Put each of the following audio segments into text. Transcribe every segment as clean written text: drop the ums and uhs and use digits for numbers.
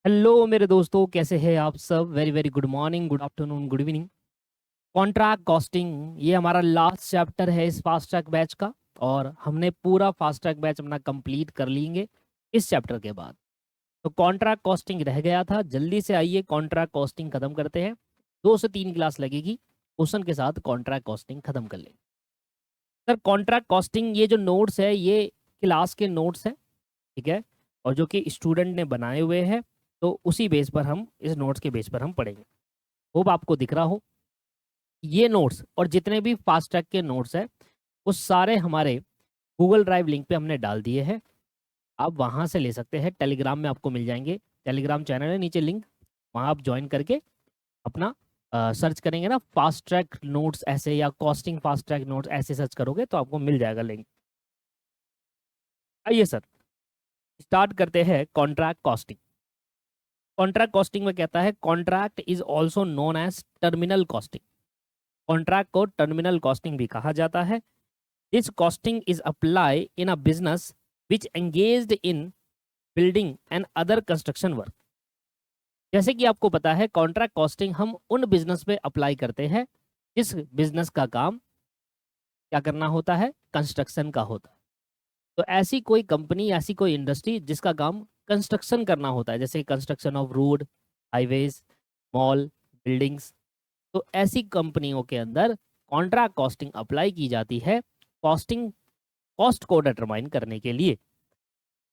Hello मेरे दोस्तों, कैसे हैं आप सब। Very very good morning, good afternoon, good evening. Contract costing ये हमारा लास्ट चैप्टर है इस फास्ट ट्रैक बैच का। और हमने पूरा फास्ट ट्रैक बैच अपना कंप्लीट कर लेंगे इस चैप्टर के बाद। तो कॉन्ट्रैक्ट कॉस्टिंग रह गया था, जल्दी से आइए कॉन्ट्रैक्ट कॉस्टिंग खत्म करते हैं। 2 से 3 क्लास लगेगी, क्वेश्चन के साथ कॉन्ट्रैक्ट कॉस्टिंग खत्म कर लेंगे। सर कॉन्ट्रैक्ट कॉस्टिंग ये जो नोट्स है ये क्लास के नोट्स हैं, ठीक है, और जो कि स्टूडेंट ने बनाए हुए हैं। तो उसी बेस पर हम इस नोट्स के बेस पर हम पढ़ेंगे। होप आपको दिख रहा हो। ये नोट्स और जितने भी फास्ट ट्रैक के नोट्स हैं वो सारे हमारे गूगल ड्राइव लिंक पे हमने डाल दिए हैं। आप वहाँ से ले सकते हैं, टेलीग्राम में आपको मिल जाएंगे। टेलीग्राम चैनल है नीचे लिंक, वहाँ आप ज्वाइन करके अपना सर्च करेंगे ना फास्ट ट्रैक नोट्स ऐसे, या कॉस्टिंग फास्ट ट्रैक नोट्स ऐसे सर्च करोगे तो आपको मिल जाएगा लिंक। आइए सर स्टार्ट करते हैं कॉन्ट्रैक्ट कॉस्टिंग। कॉन्ट्रैक्ट कॉस्टिंग में कहता है contract is also known as terminal costing. Contract को टर्मिनल कॉस्टिंग भी कहा जाता है। This costing is apply in a business which engaged in building and other construction work. जैसे कि आपको पता है कॉन्ट्रैक्ट कॉस्टिंग हम उन बिजनेस पे अप्लाई करते हैं जिस बिजनेस का काम क्या करना होता है, कंस्ट्रक्शन का होता है। तो ऐसी कोई कंपनी, ऐसी कोई इंडस्ट्री जिसका काम कंस्ट्रक्शन करना होता है, जैसे construction of road, highways, mall, buildings, तो ऐसी कंपनियों के अंदर कॉन्ट्रैक्ट कॉस्टिंग अप्लाई की जाती है कॉस्टिंग कॉस्ट को डिटरमाइन करने के लिए।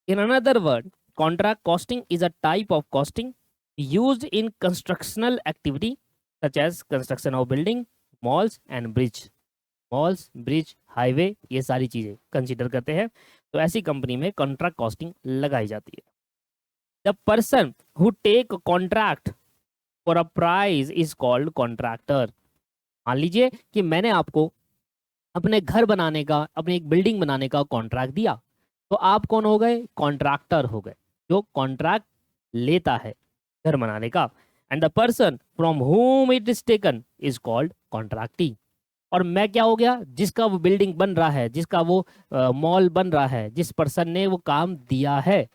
In another word, contract costing is a type of costing used in constructional activity such as construction of building, malls and bridge. Malls, bridge, highway, ये सारी चीजें कंसीडर करते हैं। तो ऐसी कंपनी में कॉन्ट्रैक्ट कॉस्टिंग लगाई जाती है। The person who take contract for a price is called contractor. मान लीजिए कि मैंने आपको अपने घर बनाने का, अपनी एक बिल्डिंग बनाने का कॉन्ट्रैक्ट दिया, तो आप कौन हो गए, कॉन्ट्रैक्टर हो गए, जो कॉन्ट्रैक्ट लेता है घर बनाने का। And the person from whom it is taken is called contractee. और मैं क्या हो गया, जिसका वो बिल्डिंग बन रहा है, जिसका वो मॉल बन रहा है, जिस पर्सन ने वो काम दिया है,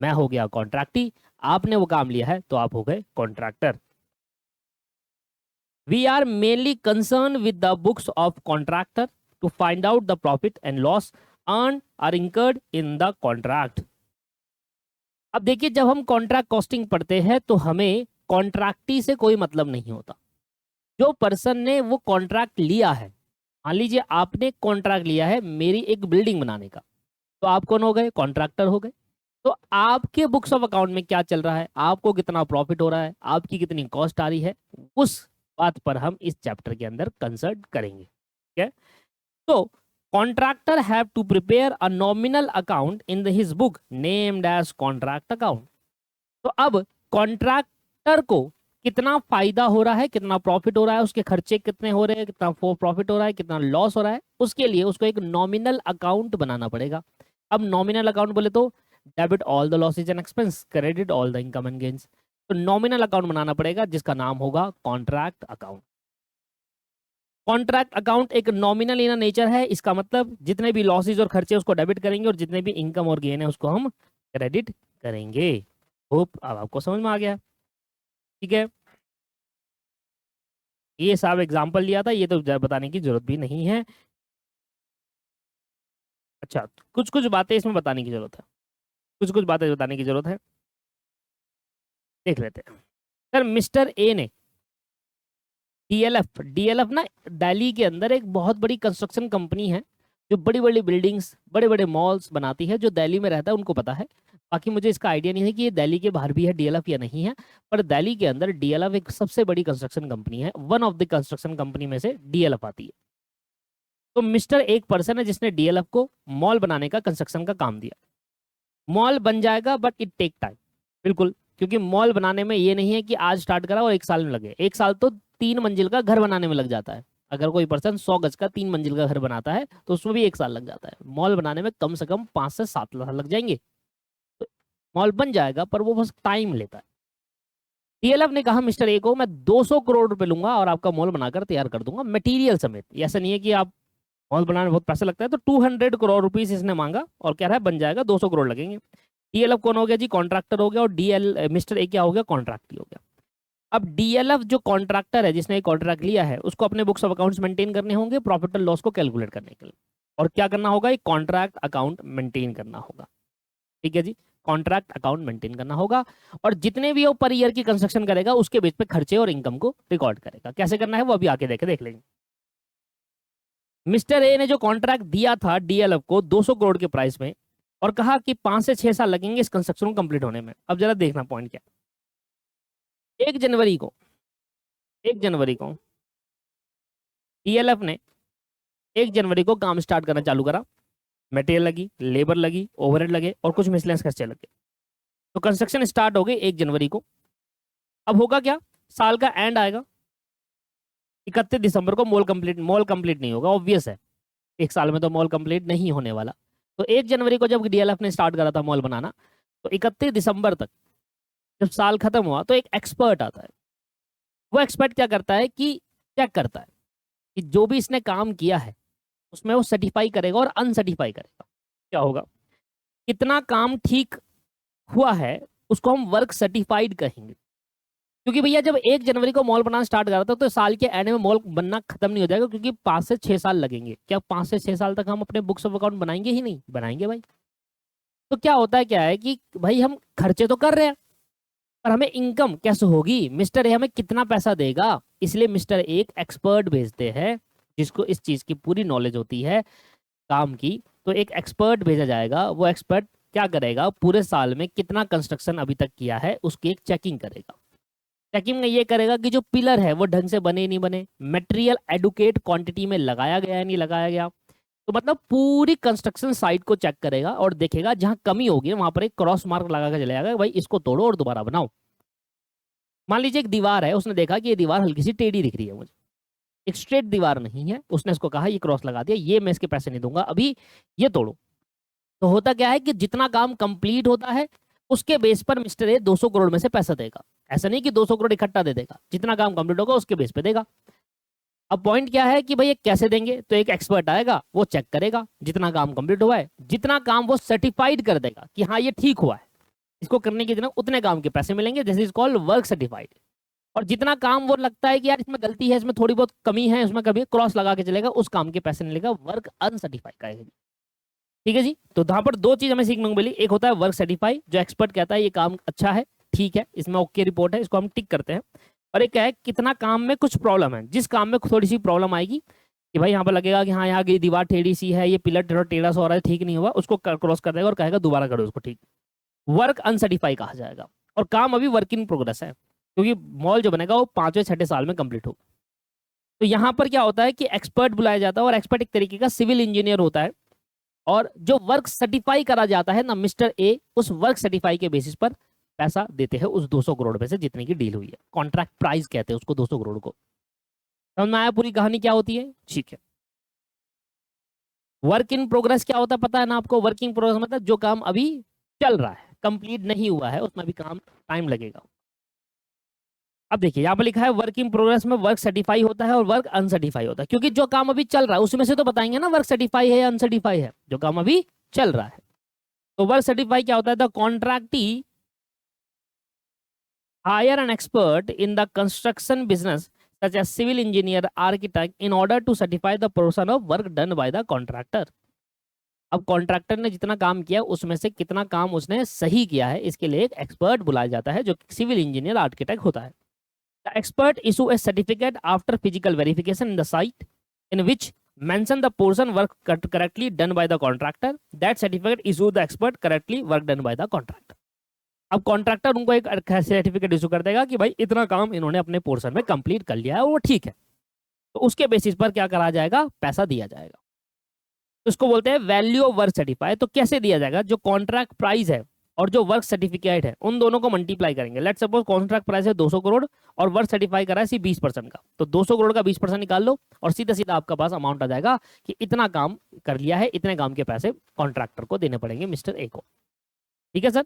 मैं हो गया कॉन्ट्रैक्टी। आपने वो काम लिया है तो आप हो गए contractor. We are mainly concerned with the books of contractor to find out the profit and loss earned or incurred in the contract. अब देखिए, जब हम कॉन्ट्रैक्ट कॉस्टिंग पढ़ते हैं तो हमें कॉन्ट्रैक्टी से कोई मतलब नहीं होता। जो पर्सन ने वो कॉन्ट्रैक्ट लिया है, मान लीजिए आपने कॉन्ट्रैक्ट लिया है मेरी एक बिल्डिंग बनाने का, तो आप कौन हो गए, कॉन्ट्रैक्टर हो गए। तो आपके बुक्स ऑफ अकाउंट में क्या चल रहा है, आपको कितना प्रॉफिट हो रहा है, आपकी कितनी कॉस्ट आ रही है, उस बात पर हम इस चैप्टर के अंदर कंसल्ट करेंगे। ठीक है। तो contractor have to prepare a nominal account in his book named as contract account. तो अब कॉन्ट्रैक्टर को कितना फायदा हो रहा है, कितना प्रॉफिट हो रहा है, उसके खर्चे कितने हो रहे हैं, कितना प्रॉफिट हो रहा है, कितना लॉस हो रहा है, उसके लिए उसको एक नॉमिनल अकाउंट बनाना पड़ेगा। अब नॉमिनल अकाउंट बोले तो debit all the losses and expense, credit all the income and gains. तो नॉमिनल अकाउंट बनाना पड़ेगा जिसका नाम होगा कॉन्ट्रैक्ट अकाउंट। कॉन्ट्रैक्ट अकाउंट एक नॉमिनल इन नेचर है, इसका मतलब जितने भी लॉसेज और खर्चे उसको डेबिट करेंगे और जितने भी इनकम और गेन है उसको हम क्रेडिट करेंगे। होप अब आपको समझ में आ गया। ठीक है, ये सब एग्जांपल लिया था, ये तो बताने की जरूरत भी नहीं है। अच्छा, कुछ कुछ बातें इसमें बताने की जरूरत है, कुछ कुछ बातें बताने की जरूरत है, देख लेते हैं। सर मिस्टर ए ने डीएलएफ, डीएलएफ ना दिल्ली के अंदर एक बहुत बड़ी कंस्ट्रक्शन कंपनी है जो बड़ी बड़ी बिल्डिंग्स, बड़े बड़े मॉल्स बनाती है। जो दिल्ली में रहता है उनको पता है, बाकी मुझे इसका आइडिया नहीं है कि ये दिल्ली के बाहर भी है डीएलएफ या नहीं है। पर दिल्ली के अंदर डीएलएफ एक सबसे बड़ी कंस्ट्रक्शन कंपनी है, one of the construction company में से डीएलएफ आती है। तो मिस्टर एक पर्सन है जिसने डीएलएफ को मॉल बनाने का, कंस्ट्रक्शन का काम दिया। मॉल बन जाएगा बट इट टेक टाइम, बिल्कुल, क्योंकि मॉल बनाने में ये नहीं है कि आज स्टार्ट करा और 1 साल में लगे। 1 साल तो 3 मंजिल का घर बनाने में लग जाता है। अगर कोई पर्सन 100 गज का 3 मंजिल का घर बनाता है तो उसमें भी 1 साल लग जाता है। मॉल बनाने में कम से कम 5 से 7 साल लग जाएंगे। तो मॉल बन जाएगा पर वो बस टाइम लेता है। डीएलएफ ने कहा मिस्टर ए को मैं 200 करोड़ रुपए लूंगा और आपका मॉल बनाकर तैयार कर दूंगा मटेरियल समेत। ऐसा नहीं है कि आप मॉल बनाने में बहुत पैसा लगता है, तो 200 करोड़ रुपीस इसने मांगा और कह रहा है बन जाएगा, 200 करोड़ लगेंगे। डीएलएफ कौन हो गया जी? कॉन्ट्रैक्टर हो गया, और डीएल मिस्टर ए क्या हो गया? कॉन्ट्रैक्ट हो गया। अब डीएलएफ जो कॉन्ट्रैक्टर है, जिसने कॉन्ट्रैक्ट लिया है, उसको अपने बुक्स ऑफ अकाउंट्स मेंटेन करने होंगे प्रॉफिट एंड लॉस को कैलकुलेट करने के लिए। और क्या करना होगा? एक कॉन्ट्रैक्ट अकाउंट मेंटेन करना होगा। ठीक है जी, कॉन्ट्रैक्ट अकाउंट मेंटेन करना होगा। और जितने भी वो पर ईयर की कंस्ट्रक्शन करेगा उसके बेस पे खर्चे और इनकम को रिकॉर्ड करेगा। कैसे करना है वो अभी आके देख लेंगे। मिस्टर ए ने जो कॉन्ट्रैक्ट दिया था डीएलएफ को 200 करोड़ के प्राइस में, और कहा कि 5 से 6 साल लगेंगे इस कंस्ट्रक्शन को कंप्लीट होने में। अब जरा देखना पॉइंट क्या है। 1 जनवरी को डीएलएफ ने 1 जनवरी को काम स्टार्ट करना चालू करा। मटेरियल लगी, लेबर लगी, ओवरहेड लगे और कुछ मिसलेनियस खर्चे लगे। तो कंस्ट्रक्शन स्टार्ट हो गई 1 जनवरी को। अब होगा क्या? साल का एंड आएगा, 31 दिसंबर को मॉल कंप्लीट नहीं होगा, ऑब्वियस है। एक साल में तो मॉल कंप्लीट नहीं होने वाला। तो 1 जनवरी को जब डीएलएफ ने स्टार्ट करा था मॉल बनाना, तो 31 दिसंबर तक जब साल खत्म हुआ तो एक एक्सपर्ट आता है। वो एक्सपर्ट क्या करता है कि चेक करता है कि जो भी इसने काम किया है उसमें वो सर्टिफाई करेगा और अनसर्टिफाई करेगा। क्या होगा? कितना काम ठीक हुआ है उसको हम वर्क सर्टिफाइड कहेंगे। क्योंकि भैया जब 1 जनवरी को मॉल बनाना स्टार्ट करा था तो साल के एंड में मॉल बनना खत्म नहीं हो जाएगा, क्योंकि 5 से 6 साल लगेंगे। क्या 5 से 6 साल तक हम अपने बुक्स ऑफ अकाउंट बनाएंगे? ही नहीं बनाएंगे भाई। तो क्या होता है, क्या है कि भाई हम खर्चे तो कर रहे हैं पर हमें इनकम कैसे होगी? मिस्टर ए हमें कितना पैसा देगा? इसलिए मिस्टर ए एक एक्सपर्ट भेजते हैं जिसको इस चीज की पूरी नॉलेज होती है काम की। तो एक एक्सपर्ट भेजा जाएगा। वो एक्सपर्ट क्या करेगा? पूरे साल में कितना कंस्ट्रक्शन अभी तक किया है उसकी एक चेकिंग करेगा। चेकिंग में ये करेगा कि जो पिलर है वो ढंग से बने नहीं बने, मटेरियल एडुकेट क्वांटिटी में लगाया गया है नहीं लगाया गया। तो मतलब पूरी कंस्ट्रक्शन साइट को चेक करेगा और देखेगा जहां कमी होगी वहां पर एक क्रॉस मार्क लगा कर चले जाएगा, भाई इसको तोड़ो और दोबारा बनाओ। मान लीजिए एक दीवार है, उसने देखा कि ये दीवार हल्की सी टेढ़ी दिख रही है मुझे, एक स्ट्रेट दीवार नहीं है। उसने इसको कहा ये क्रॉस लगा दिया, ये मैं इसके पैसे नहीं दूंगा अभी, ये तोड़ो। तो होता क्या है कि जितना काम कंप्लीट होता है उसके बेस पर मिस्टर ए 200 करोड़ में से पैसा देगा। ऐसा नहीं कि 200 करोड़ इकट्ठा दे देगा, जितना काम कंप्लीट होगा उसके बेस पे देगा। अब पॉइंट क्या है कि भाई ये कैसे देंगे? तो एक एक्सपर्ट आएगा, वो चेक करेगा जितना काम कंप्लीट हुआ है, जितना काम वो सर्टिफाइड कर देगा कि हाँ ये ठीक हुआ है, इसको करने के जितना उतने काम के पैसे मिलेंगे, this is called work certified. और जितना काम वो लगता है कि यार इसमें गलती है, इसमें थोड़ी बहुत कमी है, उसमें कभी क्रॉस लगा के चलेगा, उस काम के पैसे नहीं लेगा, वर्क अनसर्टिफाइड करेगा। ठीक है जी। तो यहाँ पर दो चीज हमें सीखने को मिली। एक होता है वर्क सर्टिफाई, जो एक्सपर्ट कहता है ये काम अच्छा है, ठीक है, इसमें ओके रिपोर्ट है, इसको हम टिक करते हैं। और एक क्या है, कितना काम में कुछ प्रॉब्लम है, जिस काम में थोड़ी सी प्रॉब्लम आएगी कि भाई यहाँ पर लगेगा कि हाँ यहाँ की दीवार टेढ़ी सी है, ये पिलर थोड़ा टेढ़ा सा हो रहा है, ठीक नहीं हुआ, उसको क्रॉस कर देगा और कहेगा दोबारा करो उसको ठीक। वर्क अनसर्टिफाई कहा जाएगा। और काम अभी वर्क इन प्रोग्रेस है, क्योंकि मॉल जो बनेगा वो 5वें 6ठे साल में कंप्लीट होगा। तो यहाँ पर क्या होता है कि एक्सपर्ट बुलाया जाता है, और एक्सपर्ट एक तरीके का सिविल इंजीनियर होता है। और जो वर्क सर्टिफाई करा जाता है ना, मिस्टर ए उस वर्क सर्टिफाई के बेसिस पर पैसा देते हैं उस 200 करोड़ में से जितने की डील हुई है। कॉन्ट्रैक्ट प्राइस कहते हैं उसको 200 करोड़ को। समझ में आया पूरी कहानी क्या होती है? ठीक है। वर्क इन प्रोग्रेस क्या होता है पता है ना आपको? वर्क इन प्रोग्रेस मतलब जो काम अभी चल रहा है, कंप्लीट नहीं हुआ है, उसमें भी काम टाइम लगेगा। अब देखिए यहाँ पर लिखा है वर्क इन प्रोग्रेस में वर्क सर्टिफाई होता है और वर्क अनसर्टिफाई होता है, क्योंकि जो काम अभी चल रहा है उसमें से तो बताएंगे ना वर्क सर्टिफाई है या अनसर्टिफाई है, जो काम अभी चल रहा है। तो वर्क सर्टिफाई क्या होता है? The contractee hire an expert in the construction business such as civil engineer, architect in order to certify the portion of work done by the contractor. अब कॉन्ट्रैक्टर ने जितना काम किया उसमें से कितना काम उसने सही किया है, इसके लिए एक एक्सपर्ट बुलाया जाता है जो सिविल इंजीनियर आर्किटेक्ट होता है। The expert issue a certificate after physical verification in the site in which mention the portion work correctly done by the contractor. That certificate issue the expert correctly work done by the contractor. अब contractor उनको एक certificate issue कर देगा कि भाई इतना काम इन्होंने अपने पोर्शन में कंप्लीट कर लिया है और वो ठीक है। तो उसके बेसिस पर क्या करा जाएगा? पैसा दिया जाएगा। तो इसको बोलते हैं वैल्यू ऑफ वर्क सर्टिफाई। तो कैसे दिया जाएगा? जो कॉन्ट्रैक्ट प्राइस है और जो वर्क सर्टिफिकेट है उन दोनों को मल्टीप्लाई करेंगे। लेट्स सपोज कॉन्ट्रैक्ट प्राइस है 200 करोड़ और वर्क सर्टिफाई करा है 20% का, तो 200 करोड़ का 20% निकाल लो और सीधा सीधा आपका पास अमाउंट आ जाएगा कि इतना काम कर लिया है, इतने काम के पैसे कॉन्ट्रैक्टर को देने पड़ेंगे मिस्टर ए को। ठीक है सर।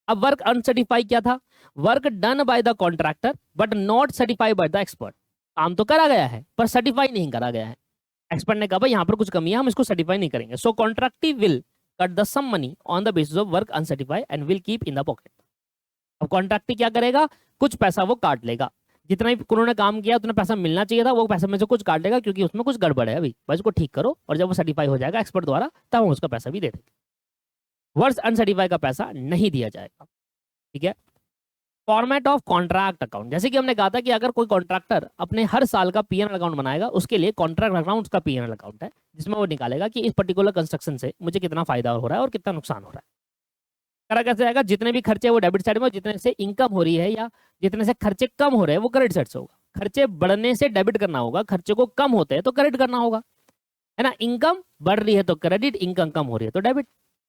अब वर्क अनसर्टिफाई क्या था? Work done by the contractor but not certified by the expert. काम तो करा गया है पर सर्टिफाई नहीं करा गया है। एक्सपर्ट ने कहा भाई यहाँ पर कुछ कमी है, हम इसको सर्टिफाई नहीं करेंगे। So contractee will cut the sum money on the basis of work uncertified and will keep in the pocket. अब कॉन्ट्रैक्टर क्या करेगा, कुछ पैसा वो काट लेगा, जितना भी उन्होंने काम किया उतना पैसा मिलना चाहिए था, वो पैसे में से कुछ काट लेगा क्योंकि उसमें कुछ गड़बड़ है अभी, बस उसको ठीक करो, और जब वो सर्टिफाई हो जाएगा एक्सपर्ट द्वारा तब हम उसका पैसा भी दे देंगे। वर्क अनसर्टिफाइड का पैसा नहीं दिया जाएगा। ठीक है। फॉर्मेट ऑफ कॉन्ट्रैक्ट अकाउंट, जैसे कि हमने कहा था कि अगर कोई कॉन्ट्रैक्टर अपने हर साल का पीएनएल अकाउंट बनाएगा, उसके लिए कॉन्ट्रैक्ट अकाउंट उसका पीएनएल अकाउंट है, जिसमें वो निकालेगा कि इस पर्टिकुलर कंस्ट्रक्शन से मुझे कितना फायदा हो रहा है और कितना नुकसान हो रहा है। करा कैसे जाएगा, जितने भी खर्चे वो डेबिट साइड में, जितने से इनकम हो रही है या जितने से खर्चे कम हो रहे हैं वो क्रेडिट साइड से होगा। खर्चे बढ़ने से डेबिट करना होगा, खर्चे को कम होते हैं तो क्रेडिट करना होगा, है ना। इनकम बढ़ रही है तो क्रेडिट, इनकम कम हो रही है तो डेबिट,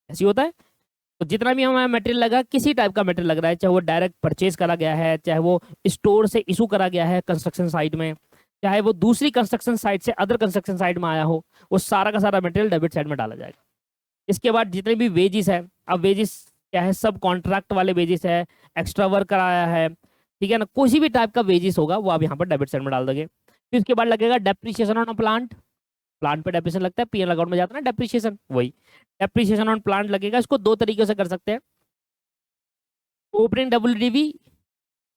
ऐसी होता है। तो जितना भी हमारा मटेरियल लगा, किसी टाइप का मटेरियल लग रहा है, चाहे वो डायरेक्ट परचेज करा गया है, चाहे वो स्टोर से इशू करा गया है कंस्ट्रक्शन साइट में, चाहे वो दूसरी कंस्ट्रक्शन साइट से अदर कंस्ट्रक्शन साइट में आया हो, वो सारा का सारा मटेरियल डेबिट साइड में डाला जाएगा। इसके बाद जितने भी वेजिस है, अब वेजिस क्या है, सब कॉन्ट्रैक्ट वाले वेजिस है, एक्स्ट्रा वर्क कराया है, ठीक है ना, कोई भी टाइप का वेजिस होगा वो आप यहाँ पर डेबिट साइड में डाल दोगे। फिर उसके बाद लगेगा डेप्रिसिएशन ऑन प्लांट, प्लांट पे डेप्रिसिएशन लगता है, पीएनएल अकाउंट में जाता है ना डेप्रिसिएशन, वही डेप्रिसिएशन ऑन प्लांट लगेगा। इसको दो तरीके से कर सकते हैं, ओपनिंग डब्ल्यूडीवी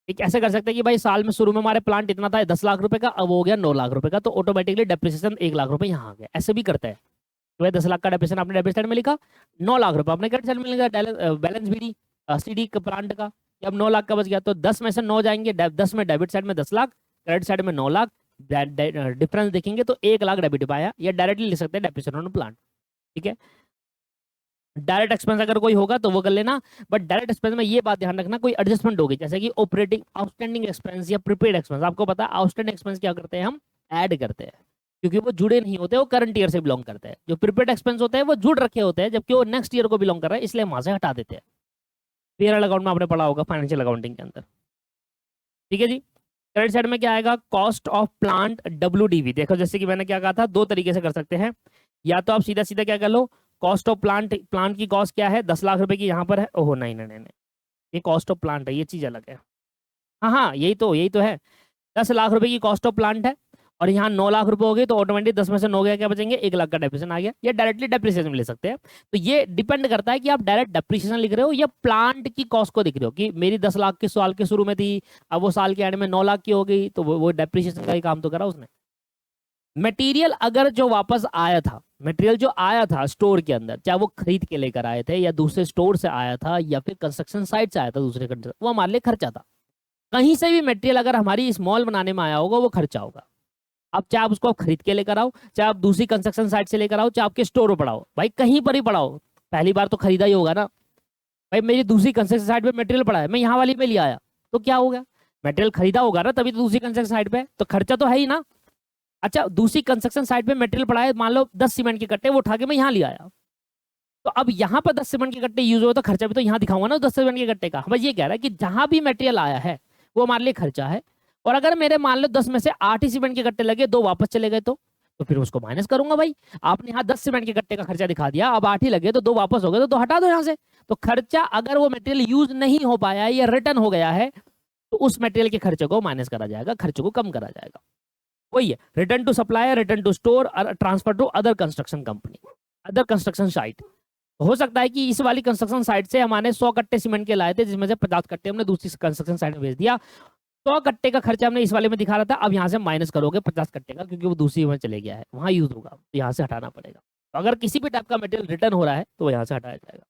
एक ऐसे कर सकते हैं कि भाई साल में शुरू में हमारे प्लांट इतना था 10 लाख रुपए का, अब हो गया 9 लाख रुपए का, तो ऑटोमेटिकली डेप्रिसिएशन 1 लाख रुपए यहाँ आ गया, ऐसे भी करते हैं। तो भाई 10 लाख का डेप्रिसिएशन आपने डेबिट साइड में लिखा, 9 लाख रुपए आपने क्रेडिट साइड में लिखा, बैलेंस भी सीडी प्लांट का, अब 9 लाख का बच गया, तो 10 में से 9 जाएंगे, 10 में डेबिट साइड में 10 लाख, क्रेडिट साइड में 9 लाख, डिफरेंस देखेंगे तो 1 लाख डेबिट पाया, या डायरेक्टली लिख सकते हैं डेप्रिसिएशन ऑन प्लांट। ठीक है। डायरेक्ट एक्सपेंस अगर कोई होगा तो वो कर लेना, बट डायरेक्ट एक्सपेंस में ये बात ध्यान रखना, कोई एडजस्टमेंट होगी, जैसे कि ऑपरेटिंग आउटस्टैंडिंग एक्सपेंस या प्रीपेड एक्सपेंस। आपको पता है आउटस्टैंडिंग एक्सपेंस क्या करते हैं, हम ऐड करते हैं, क्योंकि वो जुड़े नहीं होते, वो करंट ईयर से बिलोंग करते हैं। जो प्रीपेड एक्सपेंस होते हैं वो जुड़ रखे होते हैं, जबकि वो नेक्स्ट ईयर को बिलोंग कर रहा है, इसलिए वहां से हटा देते हैं। पीएनएल अकाउंट में आपने पढ़ा होगा फाइनेंशियल अकाउंटिंग के अंदर। ठीक है जी। क्रेडिट साइड में क्या आएगा, कॉस्ट ऑफ प्लांट डब्ल्यूडीवी। देखो जैसे कि मैंने क्या कहा था, दो तरीके से कर सकते हैं, या तो आप सीधा सीधा क्या कर लो, कॉस्ट ऑफ प्लांट, प्लांट की कॉस्ट क्या है 10 लाख रुपए की यहाँ पर है, ओहो नहीं नहीं नहीं नहीं, ये कॉस्ट ऑफ प्लांट है, ये चीज अलग है। हाँ हाँ यही तो है, 10 लाख रुपए की कॉस्ट ऑफ प्लांट है और यहाँ 9 लाख रुपए हो गए, तो ऑटोमेटिक 10 में से 9 गया, क्या बचेंगे, 1 लाख का डेप्रिसिएशन आ गया, या डायरेक्टली डेप्रिसिएशन में ले सकते हैं। तो ये डिपेंड करता है कि आप डायरेक्ट डेप्रिसिएशन लिख रहे हो या प्लांट की कॉस्ट को दिख रहे हो, कि मेरी 10 लाख की साल के शुरू में थी, अब वो साल के एंड में 9 लाख की हो गई, तो वो डेप्रिसिएशन का ही काम तो करा उसने। मटेरियल अगर जो वापस आया था, मटेरियल जो आया था स्टोर के अंदर, चाहे वो खरीद के लेकर आए थे या दूसरे स्टोर से आया था या फिर कंस्ट्रक्शन साइट से आया था दूसरे कंट्री, वो हमारे लिए खर्चा था। कहीं से भी मटेरियल अगर हमारी स्मॉल बनाने में आया होगा वो खर्चा होगा। अब चाहे आप उसको खरीद के लेकर आओ, चाहे आप दूसरी कंस्ट्रक्शन साइट से लेकर आओ, चाहे आपके स्टोर में पड़ाओ, भाई कहीं पर ही पड़ाओ, पहली बार तो खरीदा ही होगा ना। भाई मेरी दूसरी कंस्ट्रक्शन साइट पे मटेरियल पड़ा है, मैं यहाँ वाली पे ले आया, तो क्या होगा, मटेरियल खरीदा होगा ना तभी तो दूसरी कंस्ट्रक्शन साइट पे, तो खर्चा तो है ही ना। अच्छा दूसरी कंस्ट्रक्शन साइट पे मटेरियल पड़ा है, मान लो 10 सीमेंट के कट्टे, वो उठा के मैं यहाँ ले आया, तो अब यहाँ पर 10 सीमेंट के कट्टे यूज हो तो खर्चा भी तो यहाँ दिखाऊंगा ना 10 सीमेंट के कट्टे का। बस ये कह रहा है कि जहां भी मटेरियल आया है वो हमारे लिए खर्चा है, और अगर मेरे मान लो 10 में से 8 ही सीमेंट के कट्टे लगे, 2 वापस चले गए, तो फिर उसको माइनस करूंगा। भाई आपने यहाँ 10 सीमेंट के कट्टे का खर्चा दिखा दिया, अब 8 ही लगे तो 2 वापस हो गए, तो 2 हटा दो यहाँ से। तो खर्चा अगर वो मटेरियल यूज नहीं हो पाया है या रिटर्न हो गया है, तो उस मटेरियल के खर्चे को माइनस करा जाएगा, खर्चे को कम करा जाएगा। वही है return to supplier, return to store, transfer to other construction company, other construction site. हो सकता है कि इस वाली कंस्ट्रक्शन साइट से हमारे 100 कट्टे सीमेंट के लाए थे, जिसमें से 50 कट्टे हमने दूसरी कंस्ट्रक्शन साइट में भेज दिया, 100 कट्टे का खर्चा हमने इस वाले में दिखा रहा था, अब यहाँ से माइनस करोगे 50 कट्टे का, क्योंकि वो दूसरी में चले गया है, वहां यूज होगा, तो यहाँ से हटाना पड़ेगा। तो अगर किसी भी टाइप का मटेरियल रिटर्न हो रहा है तो यहाँ से हटाया जाएगा।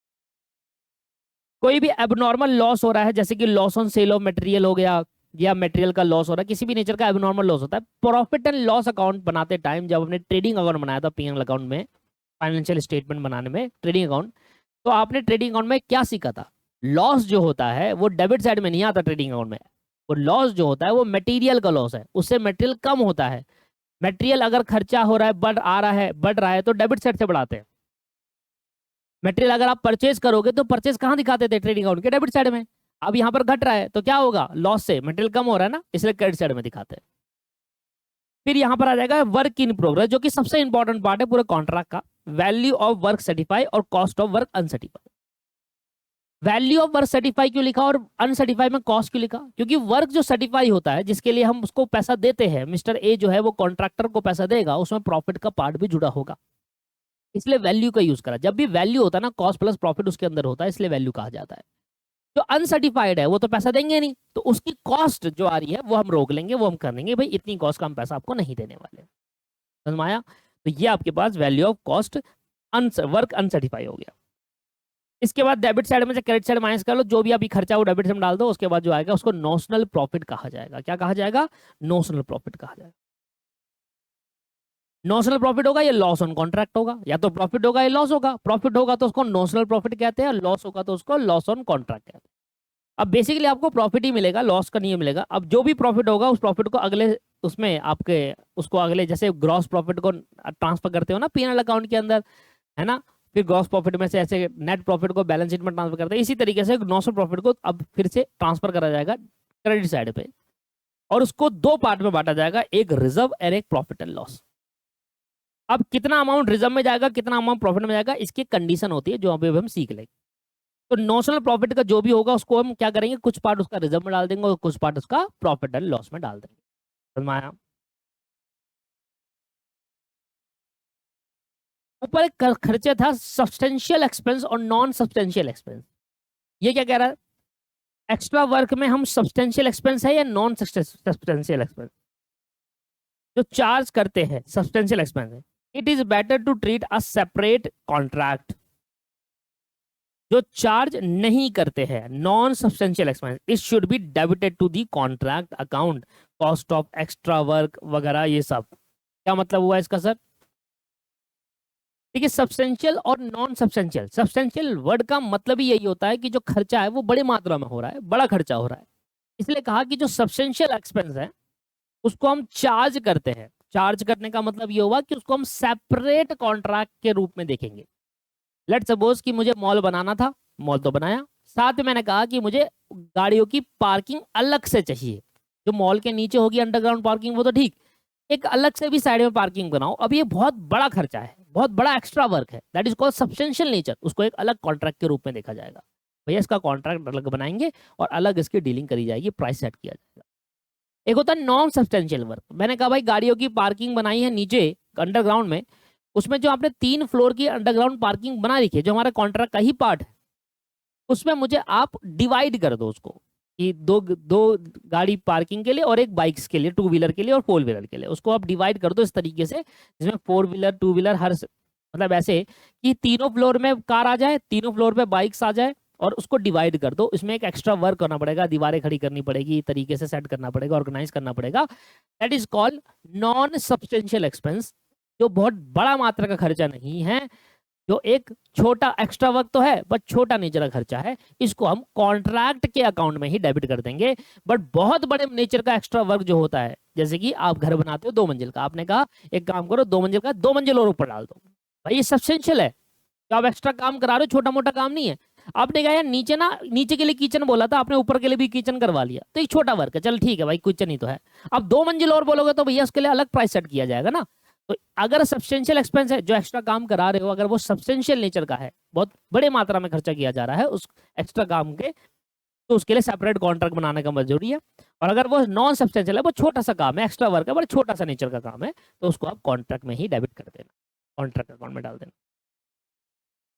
कोई भी एबनॉर्मल लॉस हो रहा है, जैसे कि loss on sale of material हो गया, या मटेरियल का लॉस हो रहा है, किसी भी नेचर का एबनॉर्मल लॉस होता है, प्रॉफिट एंड लॉस अकाउंट बनाते टाइम, जब हमने ट्रेडिंग अकाउंट बनाया था पीएनएल अकाउंट में, फाइनेंशियल स्टेटमेंट बनाने में ट्रेडिंग अकाउंट, तो आपने ट्रेडिंग अकाउंट में क्या सीखा था, लॉस जो होता है वो डेबिट साइड में नहीं आता ट्रेडिंग अकाउंट में, वो लॉस जो होता है वो मटेरियल का लॉस है, उससे मटेरियल कम होता है। मटेरियल अगर खर्चा हो रहा है, बढ़ रहा है तो डेबिट साइड से बढ़ाते हैं। मटेरियल अगर आप परचेज करोगे तो परचेज कहाँ दिखाते थे, ट्रेडिंग अकाउंट के डेबिट साइड में। अब यहाँ पर घट रहा है तो क्या होगा, लॉस से मटेरियल कम हो रहा है ना, इसलिए क्रेडिट साइड में दिखाते हैं। फिर यहाँ पर आ जाएगा वर्क इन प्रोग्रेस, जो कि सबसे इंपॉर्टेंट पार्ट है पूरे कॉन्ट्रैक्ट का, वैल्यू ऑफ वर्क सर्टिफाई और cost of work uncertify. Value of work certify क्यों लिखा और अनसर्टिफाई में कॉस्ट क्यों लिखा, क्योंकि वर्क जो सर्टिफाई होता है, जिसके लिए हम उसको पैसा देते हैं, मिस्टर ए जो है वो कॉन्ट्रैक्टर को पैसा देगा, उसमें प्रॉफिट का पार्ट भी जुड़ा होगा, इसलिए वैल्यू का यूज करा। जब भी वैल्यू होता है ना, कॉस्ट प्लस प्रॉफिट उसके अंदर होता है, इसलिए वैल्यू कहा जाता है। जो अनसर्टिफाइड है वो तो पैसा देंगे नहीं, तो उसकी कॉस्ट जो आ रही है वो हम रोक लेंगे, वो हम कर देंगे भाई इतनी कॉस्ट का हम पैसा आपको नहीं देने वाले। समझ में आया? तो ये आपके पास वैल्यू ऑफ कॉस्ट वर्क अनसर्टिफाई हो गया। इसके बाद डेबिट साइड में से क्रेडिट साइड माइनस कर लो, जो भी अभी खर्चा वो डेबिट साइड में डाल दो। उसके बाद जो आएगा उसको नोशनल प्रॉफिट कहा जाएगा। क्या कहा जाएगा? नोशनल प्रॉफिट कहा जाएगा। नोशनल प्रॉफिट होगा या लॉस ऑन कॉन्ट्रैक्ट होगा, या तो प्रॉफिट होगा या लॉस होगा। प्रॉफिट होगा तो उसको नोशनल प्रॉफिट कहते हैं, लॉस होगा तो उसको लॉस ऑन कॉन्ट्रैक्ट कहते हैं। अब बेसिकली आपको प्रॉफिट ही मिलेगा, लॉस का नहीं मिलेगा। अब जो भी प्रॉफिट होगा उस प्रॉफिट को अगले उसमें आपके उसको अगले जैसे ग्रॉस प्रॉफिट को ट्रांसफर करते हो ना पीएनएल अकाउंट के अंदर, है ना, फिर ग्रॉस प्रॉफिट में से ऐसे नेट प्रॉफिट को बैलेंस शीट में ट्रांसफर करते हैं, इसी तरीके से नॉशनल प्रॉफिट को अब फिर से ट्रांसफर करा जाएगा क्रेडिट साइड पे, और उसको दो पार्ट में बांटा जाएगा, एक रिजर्व और एक प्रॉफिट एंड लॉस। अब कितना अमाउंट रिजर्व में जाएगा, कितना अमाउंट प्रॉफिट में जाएगा, इसकी कंडीशन होती है जो अभी हम सीख लेंगे। तो नोशनल प्रॉफिट का जो भी होगा उसको हम क्या करेंगे, कुछ पार्ट उसका रिजर्व में डाल देंगे और कुछ पार्ट उसका प्रॉफिट एंड लॉस में डाल देंगे। समझ में आया? ऊपर एक खर्चे था सब्सटेंशियल एक्सपेंस और नॉन सब्सटेंशियल एक्सपेंस। ये क्या कह रहा है? एक्स्ट्रा वर्क में हम सब्सटेंशियल एक्सपेंस है या नॉन सब्सटेंशियल एक्सपेंस? जो चार्ज करते हैं सब्सटेंशियल एक्सपेंस है, it is better to treat a separate contract. जो चार्ज नहीं करते हैं non substantial expense, it should be debited to the contract account, cost of extra work वगैरह ये सब। क्या मतलब हुआ इसका सर? देखिए सब्सटेंशियल और नॉन सब्सटेंशियल, सब्सटेंशियल वर्ड का मतलब ही यही होता है कि जो खर्चा है वो बड़ी मात्रा में हो रहा है, बड़ा खर्चा हो रहा है। इसलिए कहा कि जो सब्सटेंशियल एक्सपेंस है उसको हम चार्ज करते हैं। चार्ज करने का मतलब ये हुआ कि उसको हम सेपरेट कॉन्ट्रैक्ट के रूप में देखेंगे। लेट सपोज कि मुझे मॉल बनाना था, मॉल तो बनाया, साथ में मैंने कहा कि मुझे गाड़ियों की पार्किंग अलग से चाहिए। जो मॉल के नीचे होगी अंडरग्राउंड पार्किंग वो तो ठीक, एक अलग से भी साइड में पार्किंग बनाओ। अब ये बहुत बड़ा खर्चा है, बहुत बड़ा एक्स्ट्रा वर्क है, that is called substantial nature. उसको एक अलग कॉन्ट्रैक्ट के रूप में देखा जाएगा। भैया इसका कॉन्ट्रैक्ट अलग बनाएंगे और अलग इसकी डीलिंग करी जाएगी, प्राइस सेट किया जाएगा। एक होता है नॉन सब्सटेंशियल वर्क। मैंने कहा भाई गाड़ियों की पार्किंग बनाई है नीचे अंडरग्राउंड में, उसमें जो आपने 3 फ्लोर की अंडरग्राउंड पार्किंग बना रखी है जो हमारा कॉन्ट्रैक्ट का ही पार्ट है, उसमें मुझे आप डिवाइड कर दो उसको कि दो दो गाड़ी पार्किंग के लिए और एक बाइक्स के लिए, 2 व्हीलर के लिए और 4 व्हीलर के लिए। उसको आप डिवाइड कर दो इस तरीके से जिसमें 4 व्हीलर 2 व्हीलर हर मतलब ऐसे कि तीनों फ्लोर में कार आ जाए, तीनों फ्लोर पे बाइक्स आ जाए, और उसको डिवाइड कर दो। इसमें एक एक्स्ट्रा वर्क करना पड़ेगा, दीवारें खड़ी करनी पड़ेगी, तरीके से सेट करना पड़ेगा, ऑर्गेनाइज करना पड़ेगा। That is called non substantial expense, जो बहुत बड़ा मात्रा का खर्चा नहीं है, जो एक छोटा एक्स्ट्रा वर्क तो है बट छोटा नेचर का खर्चा है। इसको हम कॉन्ट्रैक्ट के अकाउंट में ही डेबिट कर देंगे। बट बहुत बड़े नेचर का एक्स्ट्रा वर्क जो होता है, जैसे कि आप घर बनाते हो 2 मंजिल का, आपने कहा एक काम करो 2 मंजिल का 2 मंजिल और ऊपर डाल दो, भाई ये सब्सटेंशियल है, तो आप एक्स्ट्रा काम करा रहे हो, छोटा मोटा काम नहीं है। आपने कहा यार नीचे ना, नीचे के लिए किचन बोला था आपने, ऊपर के लिए भी किचन करवा लिया, तो ये छोटा वर्क है, चल ठीक है भाई किचन ही तो है। अब 2 मंजिल और बोलोगे तो भैया उसके लिए अलग प्राइस सेट किया जाएगा ना। तो अगर सब्सटेंशियल एक्सपेंस है, जो एक्स्ट्रा काम करा रहे हो, अगर वो सब्सटेंशियल नेचर का है, बहुत बड़े मात्रा में खर्चा किया जा रहा है उस एक्स्ट्रा काम के, तो उसके लिए सेपरेट कॉन्ट्रैक्ट बनाने का जरूरी है। और अगर वो नॉन सब्सटेंशियल है, वो छोटा सा काम है, एक्स्ट्रा वर्क है, बड़ा छोटा सा नेचर का काम है, तो उसको आप कॉन्ट्रैक्ट में ही डेबिट कर देना, कॉन्ट्रैक्ट अकाउंट में डाल देना।